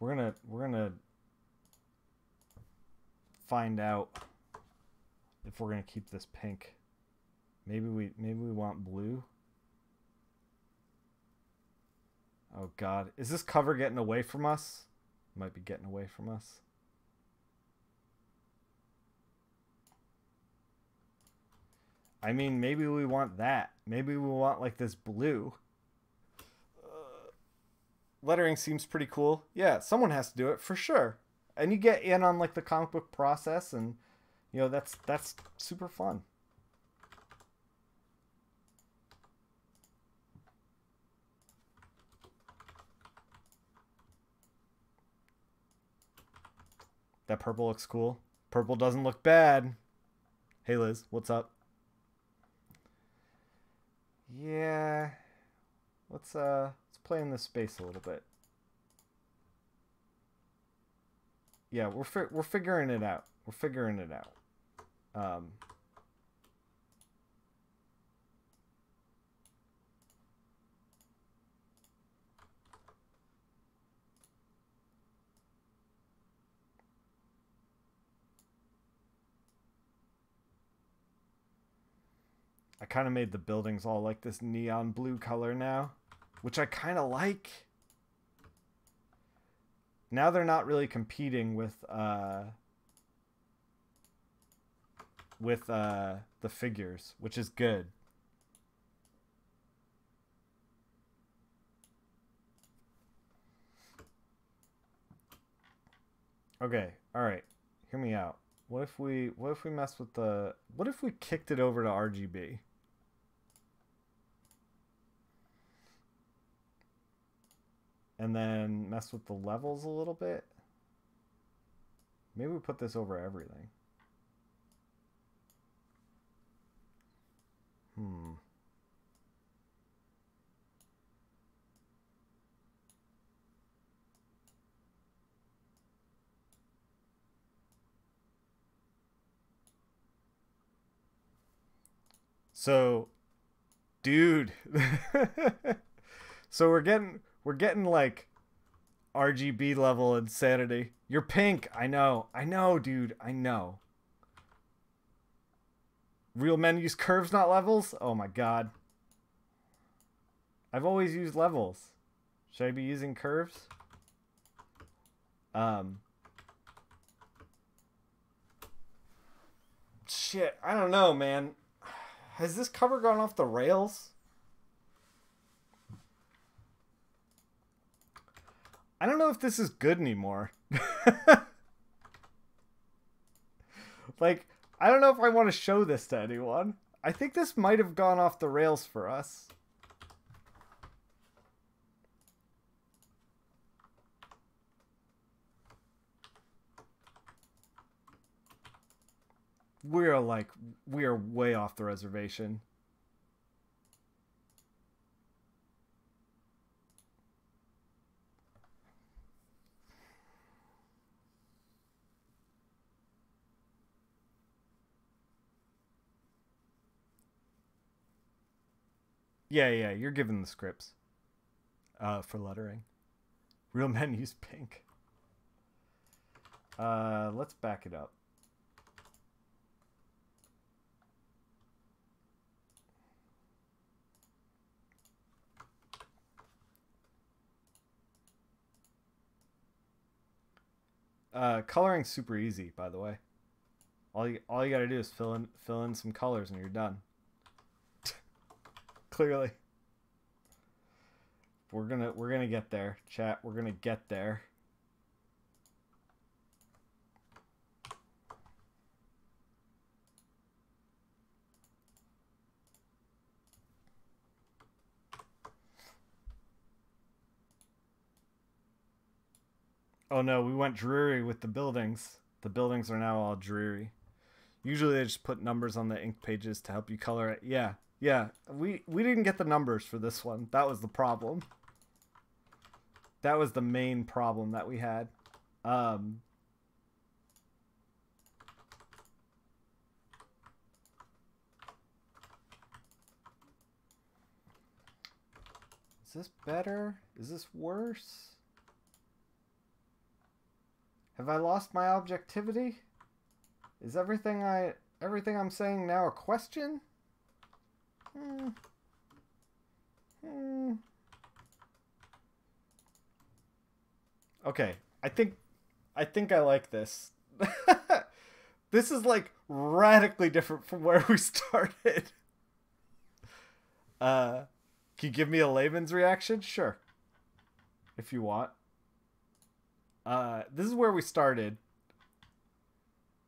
We're gonna find out if we're gonna keep this pink. Maybe we want blue. Oh God, is this cover getting away from us? Might be getting away from us. I mean, maybe we want that. Maybe we want like this blue. Lettering seems pretty cool. Yeah, someone has to do it for sure. And you get in on like the comic book process, and you know that's super fun. That purple looks cool. Purple doesn't look bad. Hey Liz, what's up? Yeah. Let's play in this space a little bit. Yeah, we're figuring it out. We're figuring it out. I kind of made the buildings all like this neon blue color now, which I kind of like. Now they're not really competing with the figures, which is good. Okay, all right. Hear me out. What if we mess with the, what if we kicked it over to RGB? And then mess with the levels a little bit. Maybe we put this over everything. So, dude. So we're getting like RGB level insanity. You're pink. I know, dude. I know. Real men use curves, not levels? Oh my God. I've always used levels. Should I be using curves? Shit, I don't know, man. Has this cover gone off the rails? I don't know if this is good anymore. Like, I don't know if I want to show this to anyone. I think this might have gone off the rails for us. We are way off the reservation. Yeah, you're given the scripts. For lettering. Real men use pink. Let's back it up. Coloring's super easy, by the way. All you gotta do is fill in some colors and you're done. Clearly. We're gonna get there, chat. We're gonna get there. Oh no, we went dreary with the buildings. The buildings are now all dreary. Usually they just put numbers on the ink pages to help you color it. Yeah. We didn't get the numbers for this one. That was the problem. That was the main problem that we had. Is this better? Is this worse? Have I lost my objectivity? Is everything I'm saying now a question? Hmm. Hmm. Okay, I think I like this. This is like radically different from where we started. Uh, can you give me a layman's reaction? Sure, if you want. This is where we started,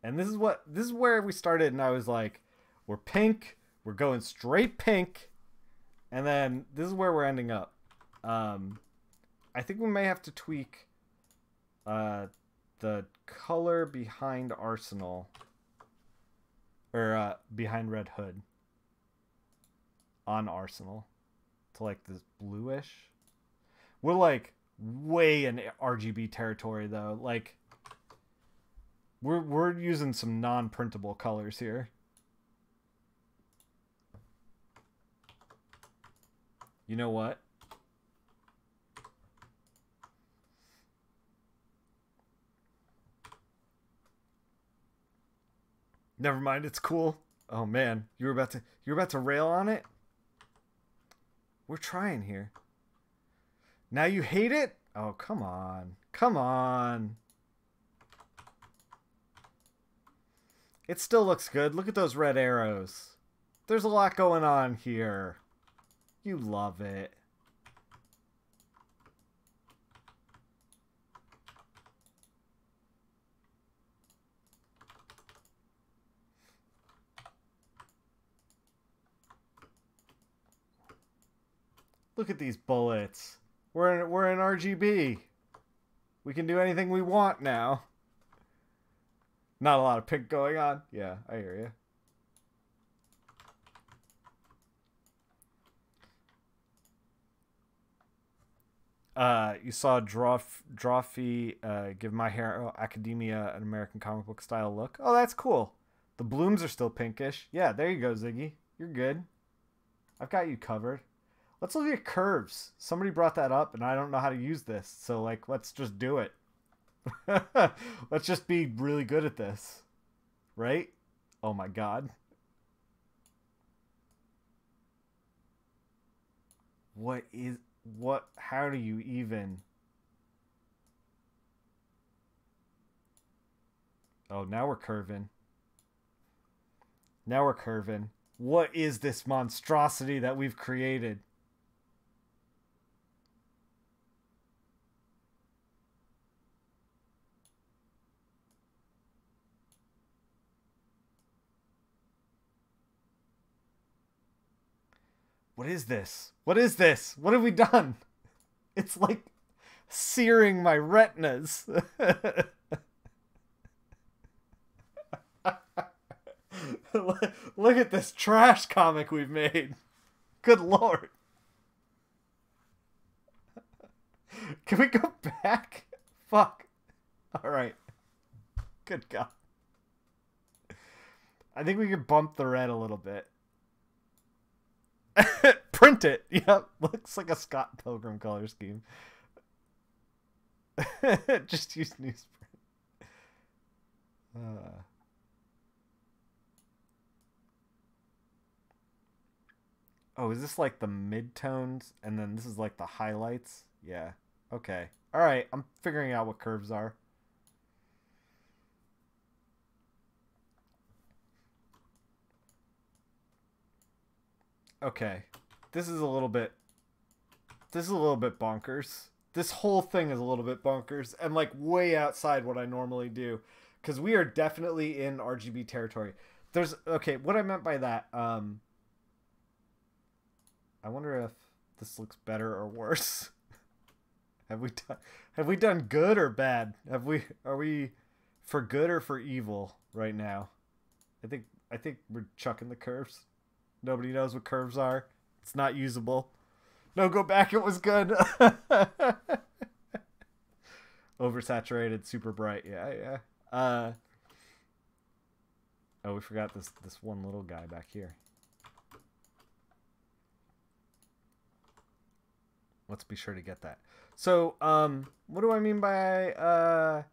and this is where we started, and I was like, we're pink, we're going straight pink, and then this is where we're ending up. I think we may have to tweak the color behind Arsenal, or behind Red Hood on Arsenal to like this bluish. We're like way in RGB territory though. Like we're using some non-printable colors here. You know what? Never mind, it's cool. Oh man, you're about to rail on it? We're trying here. Now you hate it? Oh, come on. Come on. It still looks good. Look at those red arrows. There's a lot going on here. You love it. Look at these bullets. We're in RGB. We can do anything we want now. Not a lot of pink going on. Yeah, I hear you. You saw Drawfee give My Hero Academia an American comic book style look. Oh, that's cool. The blooms are still pinkish. Yeah, there you go, Ziggy. You're good. I've got you covered. Let's look at curves. Somebody brought that up, and I don't know how to use this. So, like, let's just do it. Let's just be really good at this. Right? Oh, my God. How do you even... Oh, now we're curving. Now we're curving. What is this monstrosity that we've created? What is this? What is this? What have we done? It's like searing my retinas. Look at this trash comic we've made. Good Lord. Can we go back? Fuck. Alright. Good God. I think we could bump the red a little bit. Print it. Yep. Looks like a Scott Pilgrim color scheme. Just use newsprint. Oh, is this like the midtones? And then this is like the highlights? Yeah. Okay. Alright, I'm figuring out what curves are. Okay. This is a little bit bonkers. This whole thing is a little bit bonkers and like way outside what I normally do, because we are definitely in RGB territory. Okay, what I meant by that, I wonder if this looks better or worse. Have we done good or bad? Are we for good or for evil right now? I think we're chucking the curves. Nobody knows what curves are. It's not usable. No, go back. It was good. Oversaturated, super bright. Yeah. Oh, we forgot this one little guy back here. Let's be sure to get that. So, what do I mean by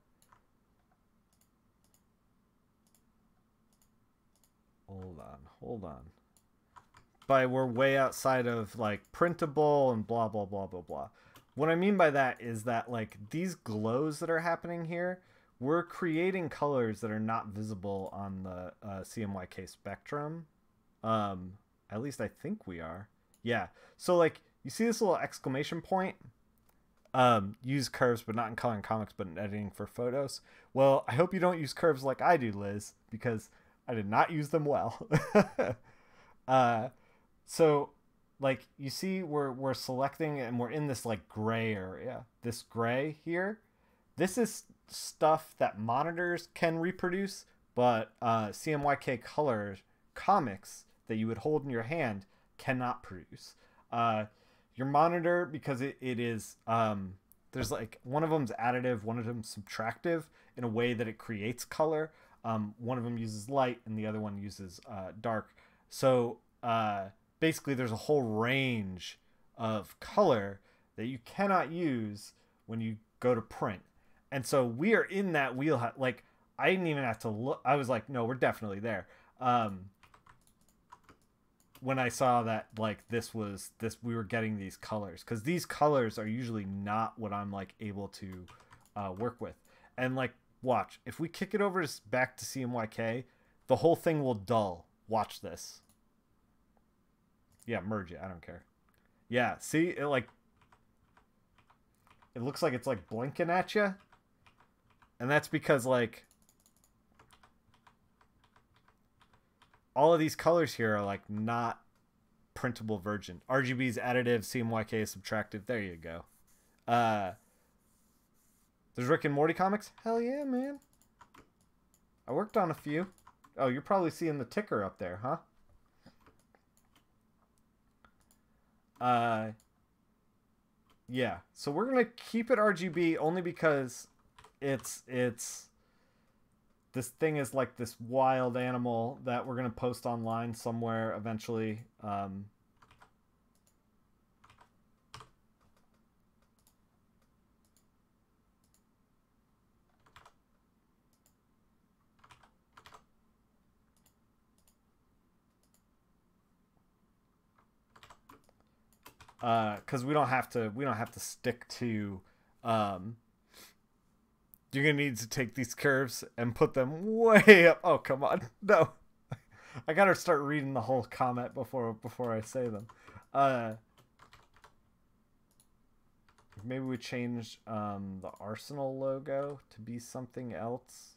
hold on. By we're way outside of like printable and blah blah blah blah blah. What I mean by that is that like these glows that are happening here, we're creating colors that are not visible on the CMYK spectrum. At least I think we are. Yeah. So like you see this little exclamation point? Use curves, but not in coloring comics, but in editing for photos. Well, I hope you don't use curves like I do, Liz, because I did not use them well. So like you see we're selecting and we're in this like gray area. This gray here. This is stuff that monitors can reproduce, but CMYK color comics that you would hold in your hand cannot produce. Your monitor, because it is there's like one of them's additive, one of them's subtractive in a way that it creates color. One of them uses light and the other one uses dark. So basically there's a whole range of color that you cannot use when you go to print. And so we are in that wheelhouse. Like I didn't even have to look. I was like, no, we're definitely there. When I saw that like we were getting these colors, because these colors are usually not what I'm like able to work with. And like watch, if we kick it over back to CMYK, the whole thing will dull. Watch this. Yeah, merge it. I don't care. Yeah, see it like it looks like it's like blinking at you, and that's because like all of these colors here are like not printable version. RGB is additive, CMYK is subtractive. There you go. There's Rick and Morty comics? Hell yeah, man. I worked on a few. Oh, you're probably seeing the ticker up there, huh? Yeah. So we're gonna keep it RGB only because it's this thing is like this wild animal that we're gonna post online somewhere eventually. Because we don't have to stick to you're gonna need to take these curves and put them way up. Oh, come on. No. I gotta start reading the whole comment before I say them. Maybe we change the Arsenal logo to be something else.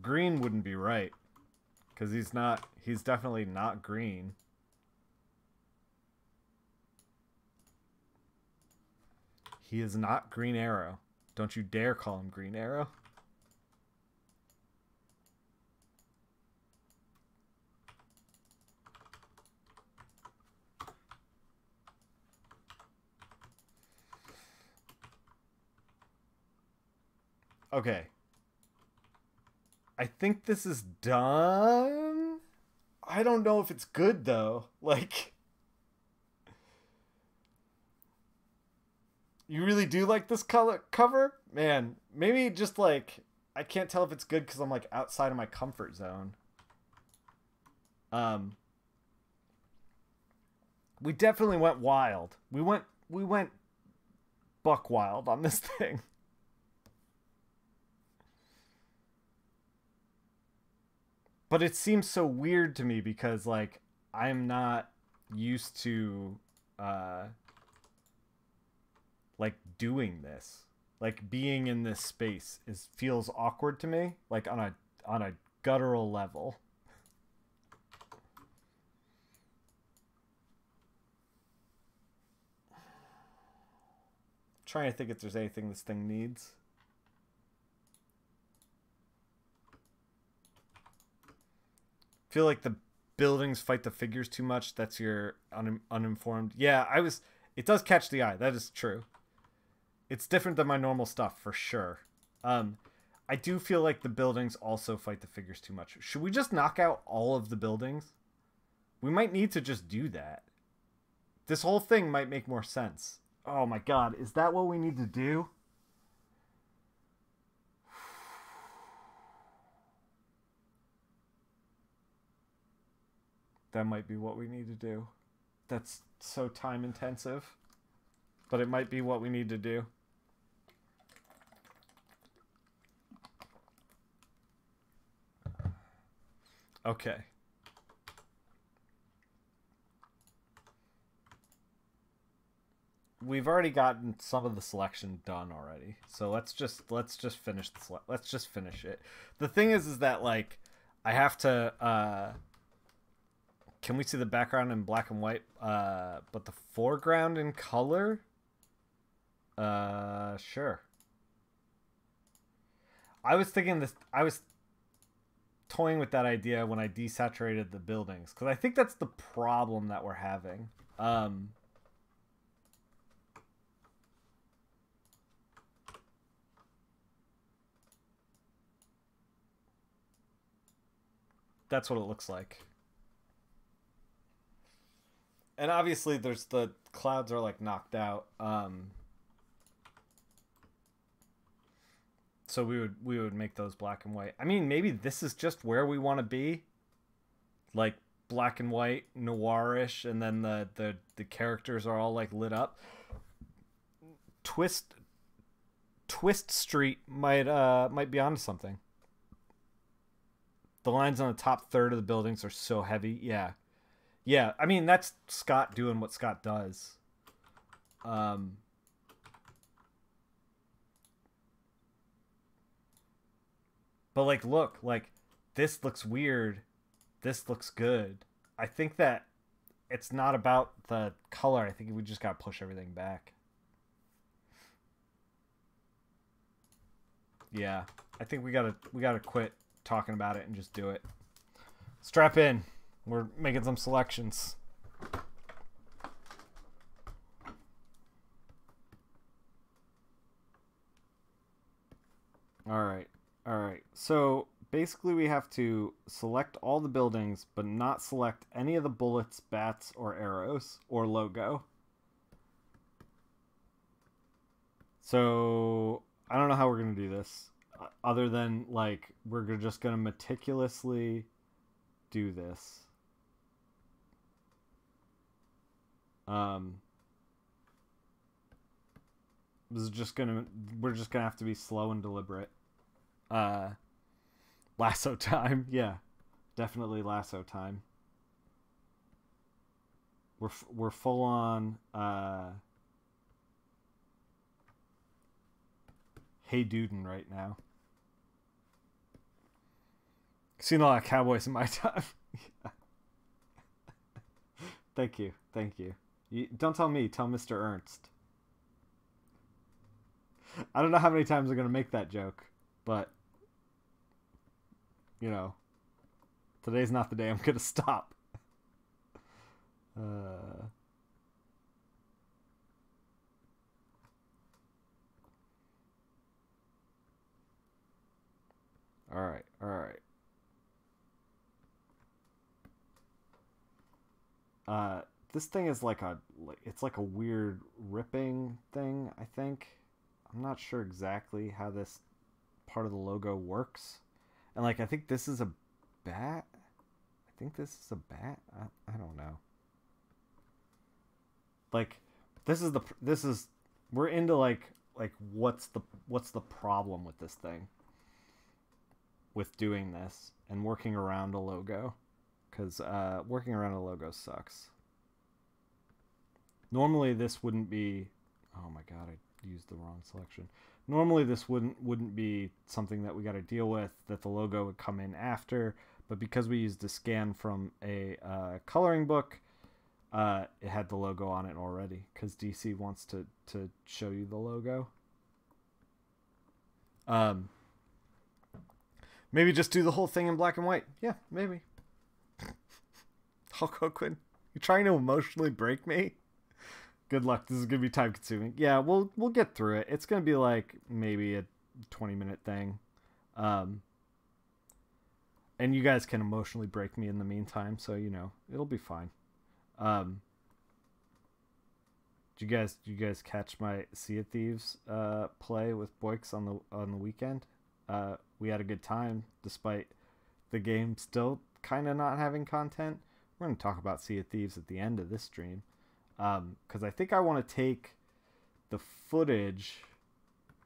Green wouldn't be right, because he's definitely not green. He is not Green Arrow. Don't you dare call him Green Arrow. Okay. I think this is done. I don't know if it's good though. Like, you really do like this color cover? Man, maybe just like I can't tell if it's good because I'm like outside of my comfort zone. We definitely went wild. We went buck wild on this thing. But it seems so weird to me because, like, I'm not used to, like, doing this. Like, being in this space feels awkward to me, like, on a guttural level. I'm trying to think if there's anything this thing needs. Feel like the buildings fight the figures too much. That's your uninformed. Yeah, it does catch the eye. That is true. It's different than my normal stuff for sure. I do feel like the buildings also fight the figures too much. Should we just knock out all of the buildings? We might need to just do that. This whole thing might make more sense. Oh my god, is that what we need to do? That might be what we need to do. That's so time intensive. But it might be what we need to do. Okay. We've already gotten some of the selection done already. So let's just finish let's just finish it. The thing is that like I have to can we see the background in black and white but the foreground in color? Sure. I was toying with that idea when I desaturated the buildings because I think that's the problem that we're having. That's what it looks like. And obviously there's the clouds are like knocked out. So we would make those black and white. I mean, maybe this is just where we want to be. Like black and white, noirish, and then the characters are all like lit up. Twist Street might be onto something. The lines on the top third of the buildings are so heavy. Yeah. Yeah, I mean, that's Scott doing what Scott does. But like, look, like this looks weird. This looks good. I think that it's not about the color. I think we just got to push everything back. Yeah, I think we gotta quit talking about it and just do it. Strap in. We're making some selections. All right. So basically we have to select all the buildings, but not select any of the bullets, bats, or arrows, or logo. So I don't know how we're going to do this. Other than, like, we're just going to meticulously do this. This is just we're just gonna have to be slow and deliberate. Lasso time, yeah, definitely lasso time. We're full on hey dudin' right now. Seen a lot of cowboys in my time. Yeah. Thank you. Don't tell me, tell Mr. Ernst. I don't know how many times I'm going to make that joke, but, you know, today's not the day I'm going to stop. All right. This thing is it's like a weird ripping thing, I think. I'm not sure exactly how this part of the logo works. And like, I think this is a bat. I don't know. Like, we're into like what's the problem with this thing? With doing this and working around a logo. Because working around a logo sucks. Normally this wouldn't be... Oh my god, I used the wrong selection. Normally this wouldn't be something that we got to deal with, that the logo would come in after. But because we used a scan from a coloring book, it had the logo on it already. Because DC wants to show you the logo. Maybe just do the whole thing in black and white. Yeah, maybe. Hulk Hogan, you trying to emotionally break me? Good luck. This is gonna be time consuming. Yeah, we'll get through it. It's gonna be like maybe a 20-minute thing. Um, and you guys can emotionally break me in the meantime, so you know it'll be fine. Um, did you guys catch my Sea of Thieves play with Boix on the weekend? We had a good time despite the game still kind of not having content. We're going to talk about Sea of Thieves at the end of this stream, because I think I want to take the footage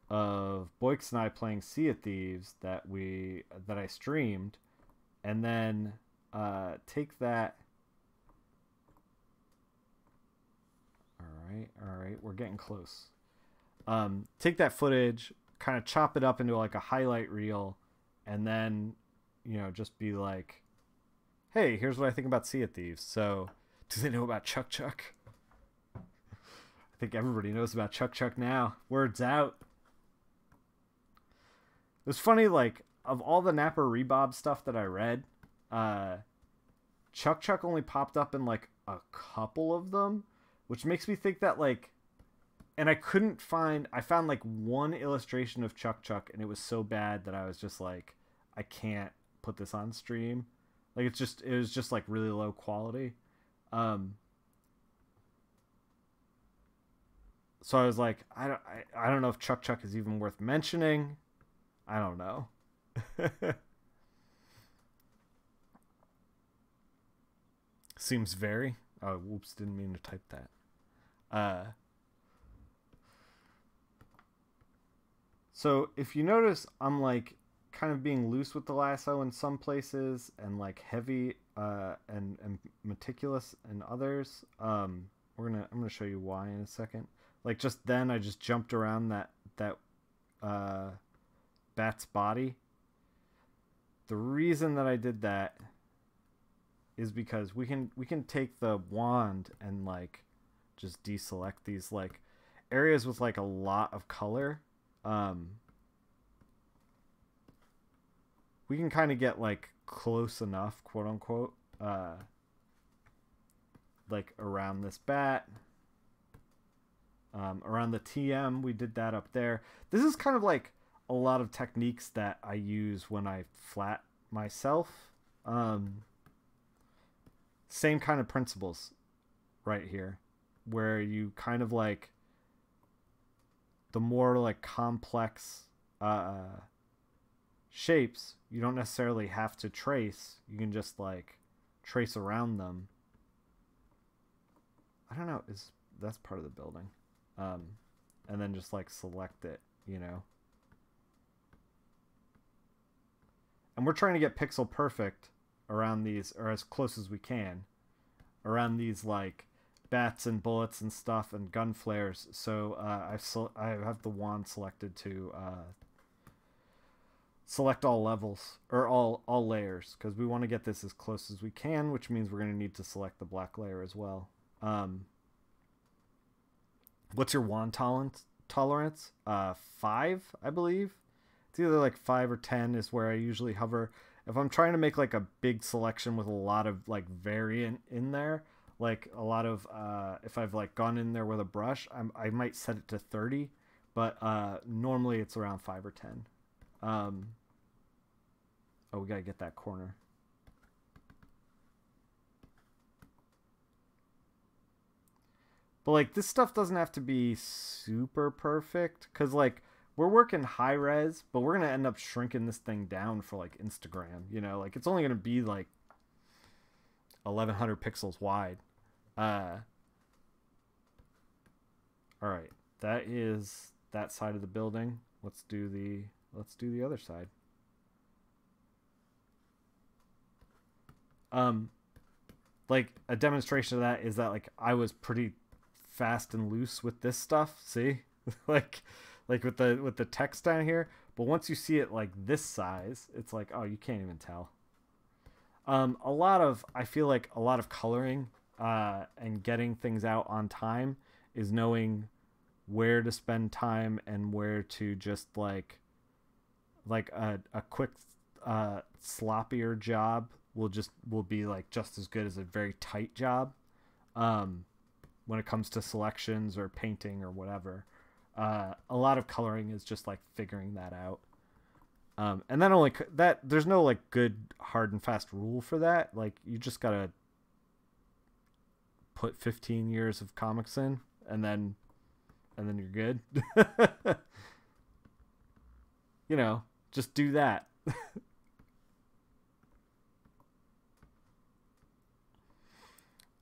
of Boix and I playing Sea of Thieves that I streamed, and then take that. All right, we're getting close. Take that footage, kind of chop it up into like a highlight reel, and then, you know, just be like, hey, here's what I think about Sea of Thieves. So, do they know about Chuck Chuck? I think everybody knows about Chuck Chuck now. Word's out. It was funny, like, of all the Napper Rebob stuff that I read, Chuck Chuck only popped up in, like, a couple of them, which makes me think that, like, and I found, like, one illustration of Chuck Chuck, and it was so bad that I was just like, I can't put this on stream. Like, it was just, like, really low quality. So I was like, I don't know if Chuck Chuck is even worth mentioning. I don't know. Seems very. Oh, whoops! Didn't mean to type that. So if you notice, I'm like kind of being loose with the lasso in some places, and like heavy and meticulous in others. I'm gonna show you why in a second. Like just then, I just jumped around that bat's body. The reason that I did that is because we can take the wand and like just deselect these like areas with like a lot of color. We can kind of get like close enough, quote unquote, like around this bat. Around the TM, we did that up there. This is kind of like a lot of techniques that I use when I flat myself. Same kind of principles right here, where you kind of like the more like complex shapes, you don't necessarily have to trace. You can just like trace around them. I don't know, that's part of the building. And then just like select it, you know. And we're trying to get pixel perfect around these, or as close as we can, around these like bats and bullets and stuff and gun flares. So I have the wand selected to select all levels, or all layers, because we want to get this as close as we can, which means we're going to need to select the black layer as well. What's your wand tolerance? 5, I believe. It's either like 5 or 10 is where I usually hover. If I'm trying to make like a big selection with a lot of like variant in there, like a lot of if I've like gone in there with a brush, I might set it to 30, but normally it's around 5 or 10. Oh, we gotta get that corner. But like this stuff doesn't have to be super perfect, because like we're working high res, but we're gonna end up shrinking this thing down for like Instagram, you know, like it's only gonna be like 1100 pixels wide. All right, that is that side of the building. Let's do the other side. Like a demonstration of that is that like I was pretty fast and loose with this stuff. See, like with the text down here. But once you see it like this size, it's like, oh, you can't even tell. I feel like a lot of coloring and getting things out on time is knowing where to spend time and where to just like a quick sloppier job will be like just as good as a very tight job when it comes to selections or painting or whatever. A lot of coloring is just like figuring that out. And that only that there's no like good hard and fast rule for that. Like you just gotta put 15 years of comics in, and then you're good. You know, just do that.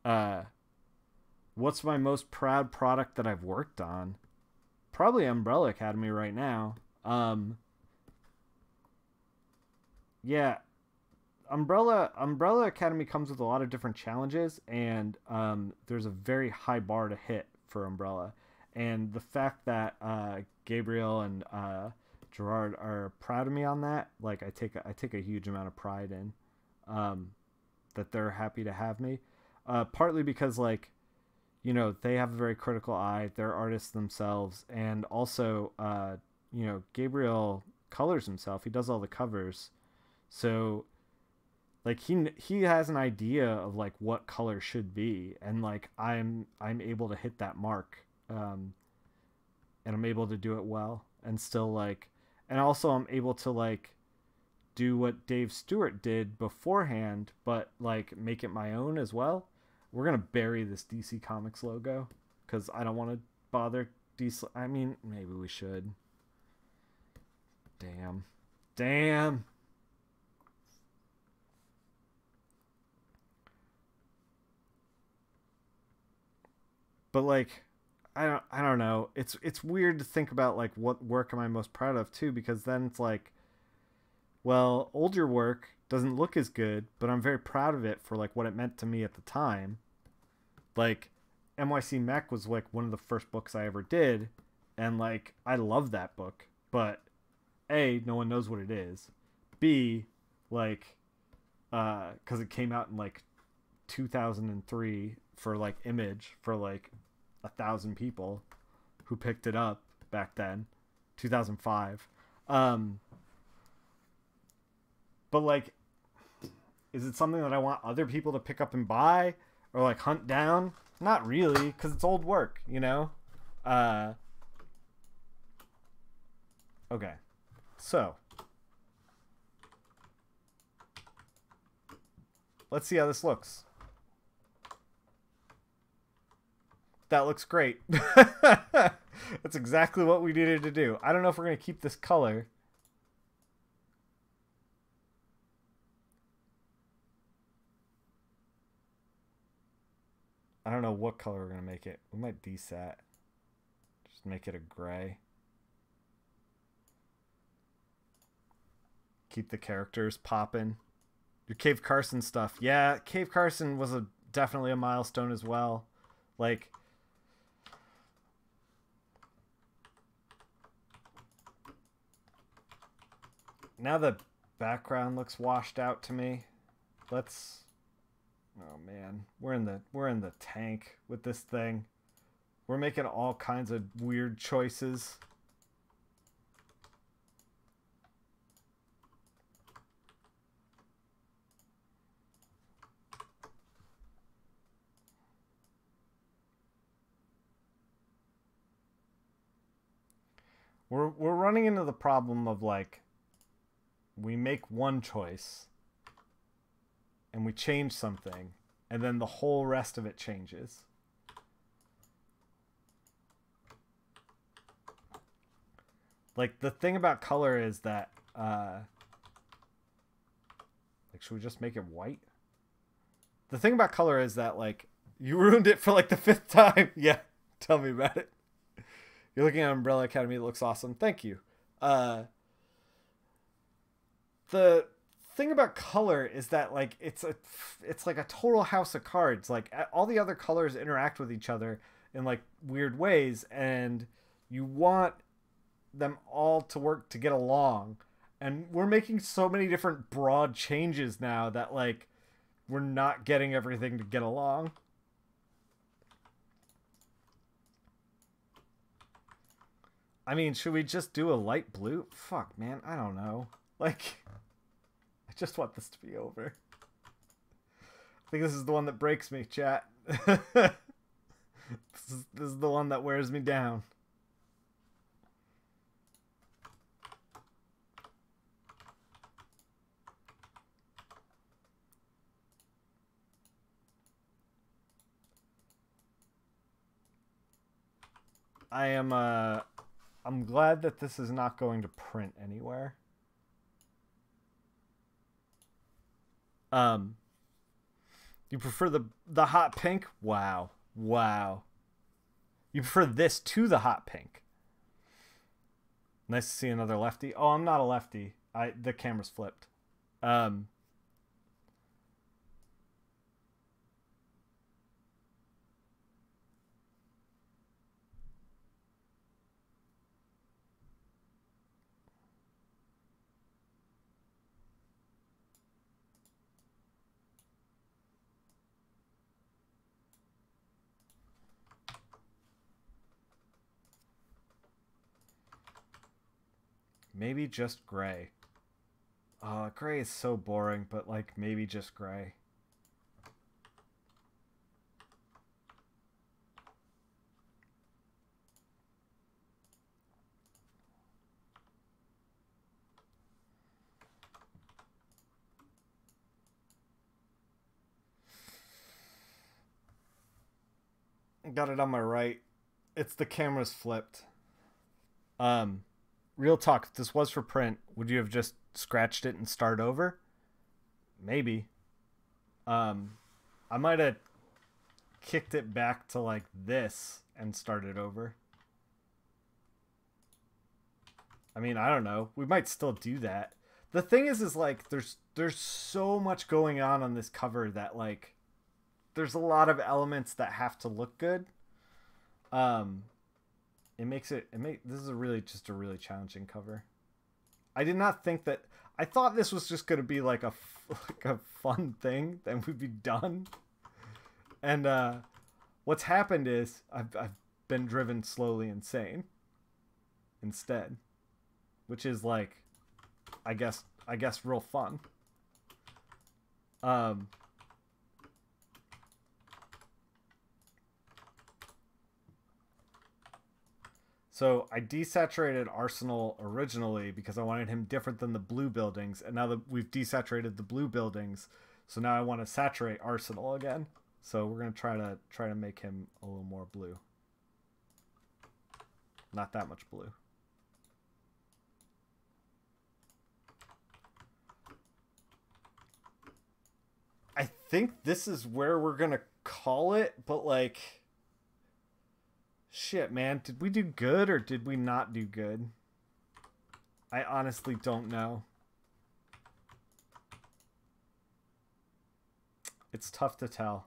uh, what's my most proud product that I've worked on? Probably Umbrella Academy right now. Yeah, Umbrella Academy comes with a lot of different challenges, and there's a very high bar to hit for Umbrella. And the fact that Gabriel and Gerard are proud of me on that, like I take a huge amount of pride in that they're happy to have me. Partly because like they have a very critical eye. They're artists themselves, and also Gabriel colors himself. He does all the covers, so like he has an idea of like what color should be, and like I'm able to hit that mark, and I'm able to do it well, and still like, and also I'm able to like do what Dave Stewart did beforehand, but like make it my own as well. We're gonna bury this DC Comics logo because I don't want to bother DC. I mean, maybe we should. Damn. But like, I don't know. It's weird to think about like what work am I most proud of too, because then it's like, well, older work doesn't look as good, but I'm very proud of it for like what it meant to me at the time. Like NYC Mech was like one of the first books I ever did, and like I love that book, but A, no one knows what it is. B, like cuz it came out in like 2003 for like Image for like 1,000 people who picked it up back then, 2005. But like, is it something that I want other people to pick up and buy or like hunt down? Not really, because it's old work, you know? Okay. So, let's see how this looks. That looks great. That's exactly what we needed to do. I don't know if we're going to keep this color. I don't know what color we're going to make it. We might desat. Just make it a gray. Keep the characters popping. Your Cave Carson stuff. Yeah, Cave Carson was definitely a milestone as well. Like, now the background looks washed out to me. Let's... Oh man, we're in the tank with this thing. We're making all kinds of weird choices. We're running into the problem of like, we make one choice and we change something, and then the whole rest of it changes. Like, the thing about color is that, like, should we just make it white? The thing about color is that, like, you ruined it for, like, the 5th time. Yeah, tell me about it. You're looking at Umbrella Academy. It looks awesome. Thank you. The thing about color is that like it's like a total house of cards. Like all the other colors interact with each other in like weird ways, and you want them all to work to get along. And we're making so many different broad changes now that like we're not getting everything to get along. I mean, should we just do a light blue? Fuck, man, I don't know. Like, I just want this to be over. I think this is the one that breaks me, chat. This is the one that wears me down. I am I'm glad that this is not going to print anywhere. You prefer the hot pink? Wow. Wow. You prefer this to the hot pink. Nice to see another lefty. Oh, I'm not a lefty. The camera's flipped. Maybe just gray. Gray is so boring, but like maybe just gray. Got it on my right. It's the camera's flipped. Real talk, if this was for print, would you have just scratched it and start over? Maybe. I might have kicked it back to like this and started over. I mean, I don't know. We might still do that. The thing is like there's so much going on this cover that like there's a lot of elements that have to look good. This is just a really challenging cover. I did not think that. I thought this was just going to be like a fun thing, then we'd be done. And what's happened is I've been driven slowly insane instead, which is like I guess real fun. So I desaturated Arsenal originally because I wanted him different than the blue buildings, and now that we've desaturated the blue buildings, so now I want to saturate Arsenal again. So we're gonna try to make him a little more blue. Not that much blue. I think this is where we're gonna call it, but like, shit, man, did we do good or did we not do good? I honestly don't know. It's tough to tell.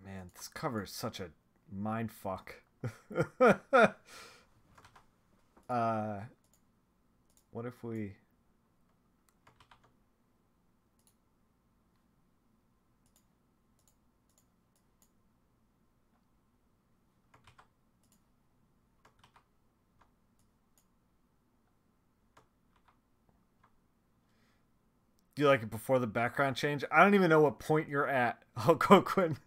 Man, this cover is such a mind fuck. What if we... Do you like it before the background change? I don't even know what point you're at. I'll go, Quinn.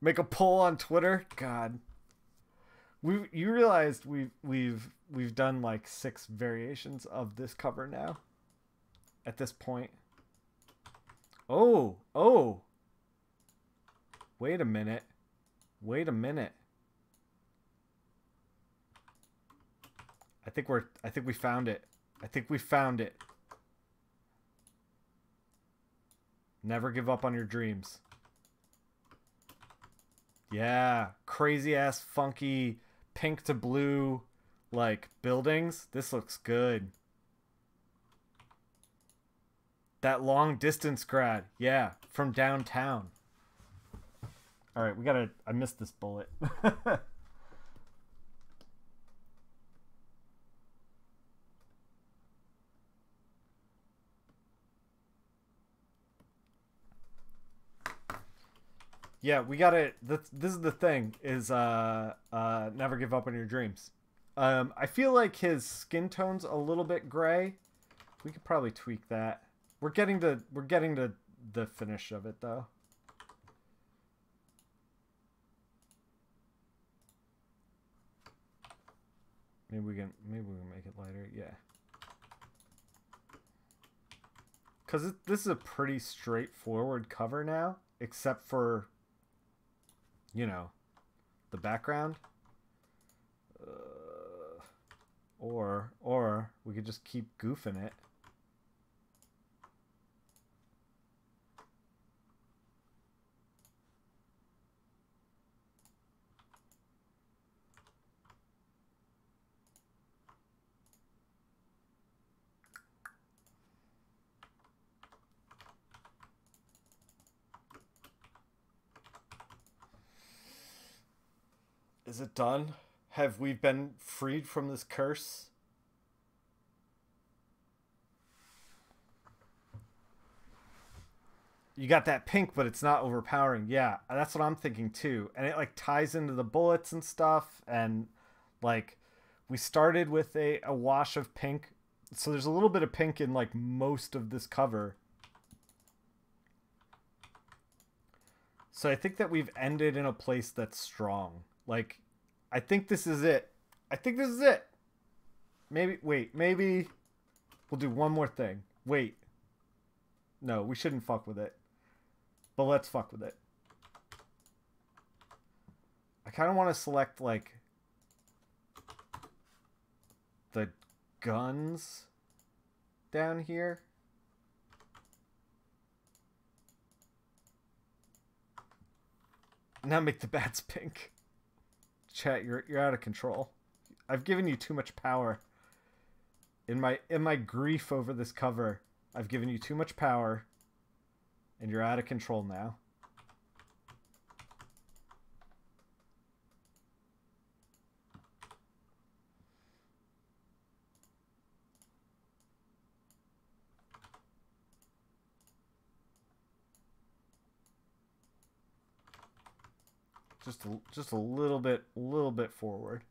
Make a poll on Twitter. God, you realized we've done like 6 variations of this cover now. At this point. Oh. Wait a minute. I think we found it. Never give up on your dreams. Yeah, crazy ass funky pink to blue like buildings. This looks good. That long distance grad. Yeah, from downtown. All right, I missed this bullet. Yeah, we gotta. This is the thing: is never give up on your dreams. I feel like his skin tone's a little bit gray. We could probably tweak that. We're getting to the finish of it though. Maybe we can make it lighter. Yeah. Cuz this is a pretty straightforward cover now, except for the background. Or we could just keep goofing it. Is it done? Have we been freed from this curse? You got that pink, but it's not overpowering. Yeah, that's what I'm thinking too. And it like ties into the bullets and stuff. And like we started with a wash of pink. So there's a little bit of pink in like most of this cover. So I think that we've ended in a place that's strong. Like, I think this is it. I think this is it. Maybe, wait, maybe we'll do one more thing. Wait. No, we shouldn't fuck with it. But let's fuck with it. I kind of want to select, like, the guns down here. Now make the bats pink. Chat, you're out of control. I've given you too much power. In my grief over this cover, I've given you too much power, and you're out of control now. Just a little bit forward.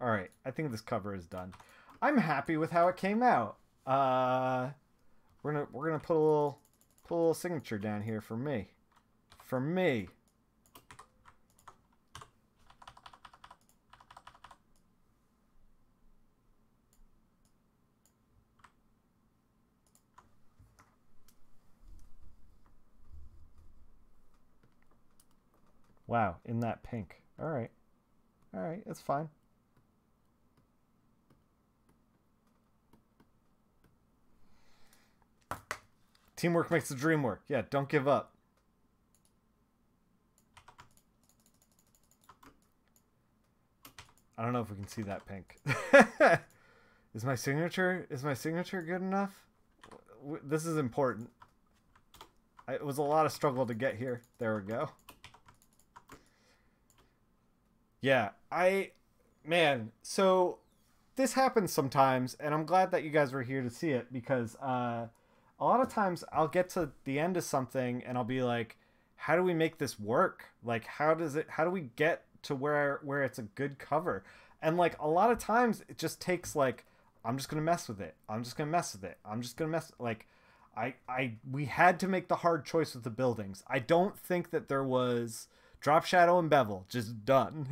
All right, I think this cover is done. I'm happy with how it came out. We're gonna put a little signature down here for me. For me. Wow, in that pink. All right. All right, it's fine. Teamwork makes the dream work. Yeah, don't give up. I don't know if we can see that pink. Is my signature good enough? This is important. It was a lot of struggle to get here. There we go. Yeah, man, so this happens sometimes, and I'm glad that you guys were here to see it, because a lot of times I'll get to the end of something and I'll be like, how do we make this work? Like, how do we get to where it's a good cover? And like a lot of times it just takes like, I'm just gonna mess with it. I'm just gonna mess with it. I'm just gonna mess like we had to make the hard choice with the buildings. I don't think that there was drop shadow and bevel, just done.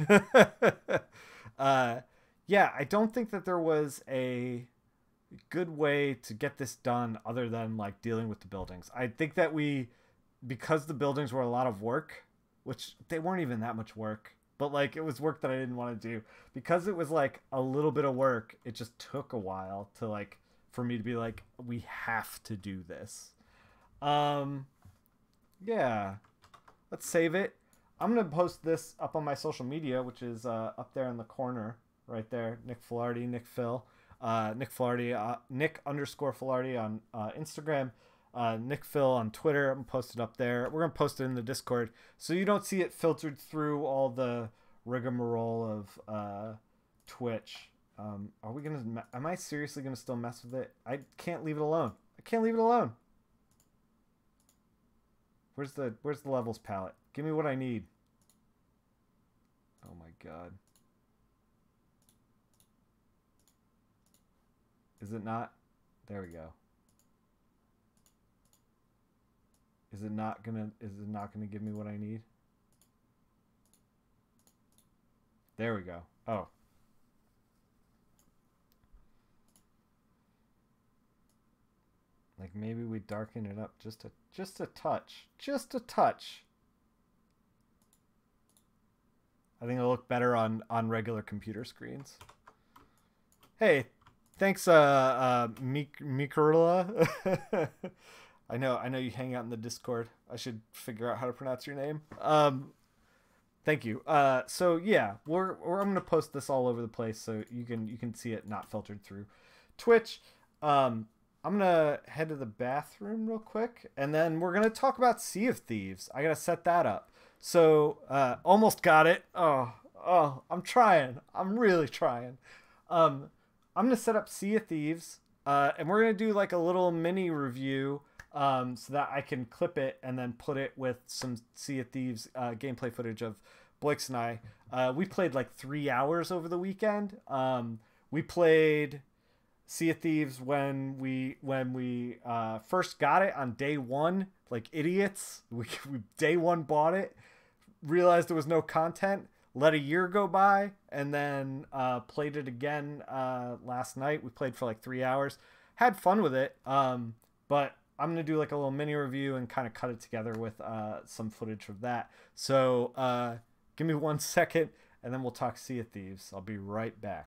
Yeah, I don't think that there was a good way to get this done other than like dealing with the buildings. I think that because the buildings were a lot of work, which they weren't even that much work, but like it was work that I didn't want to do. Because it was like a little bit of work, it just took a while to like for me to be like, we have to do this. Yeah. Let's save it. I'm going to post this up on my social media, which is up there in the corner right there. Nick Filardi, Nickfil. Nick Filardi, Nick_Filardi on Instagram. Nickfil on Twitter. I'm posted up there. We're going to post it in the Discord so you don't see it filtered through all the rigmarole of Twitch. Am I seriously going to still mess with it? I can't leave it alone. I can't leave it alone. Where's the levels palette? Give me what I need. Oh my god. Is it not? There we go. Is it not gonna give me what I need? There we go. Oh. Like maybe we darken it up just a touch. Just a touch. I think it'll look better on regular computer screens. Hey, thanks Mikurla. I know you hang out in the Discord. I should figure out how to pronounce your name. Thank you. So yeah, I'm gonna post this all over the place so you can see it not filtered through Twitch. I'm gonna head to the bathroom real quick, and then we're gonna talk about Sea of Thieves. I gotta set that up. So almost got it. Oh, I'm trying. I'm really trying. I'm gonna set up Sea of Thieves, and we're gonna do like a little mini review. So that I can clip it and then put it with some Sea of Thieves gameplay footage of Blix and I. We played like 3 hours over the weekend. We played Sea of Thieves when we first got it on day one, like idiots. We day one bought it, realized there was no content, let a year go by, and then played it again last night. We played for like 3 hours, had fun with it, but I'm going to do like a little mini review and kind of cut it together with some footage of that. So give me 1 second and then we'll talk Sea of Thieves. I'll be right back.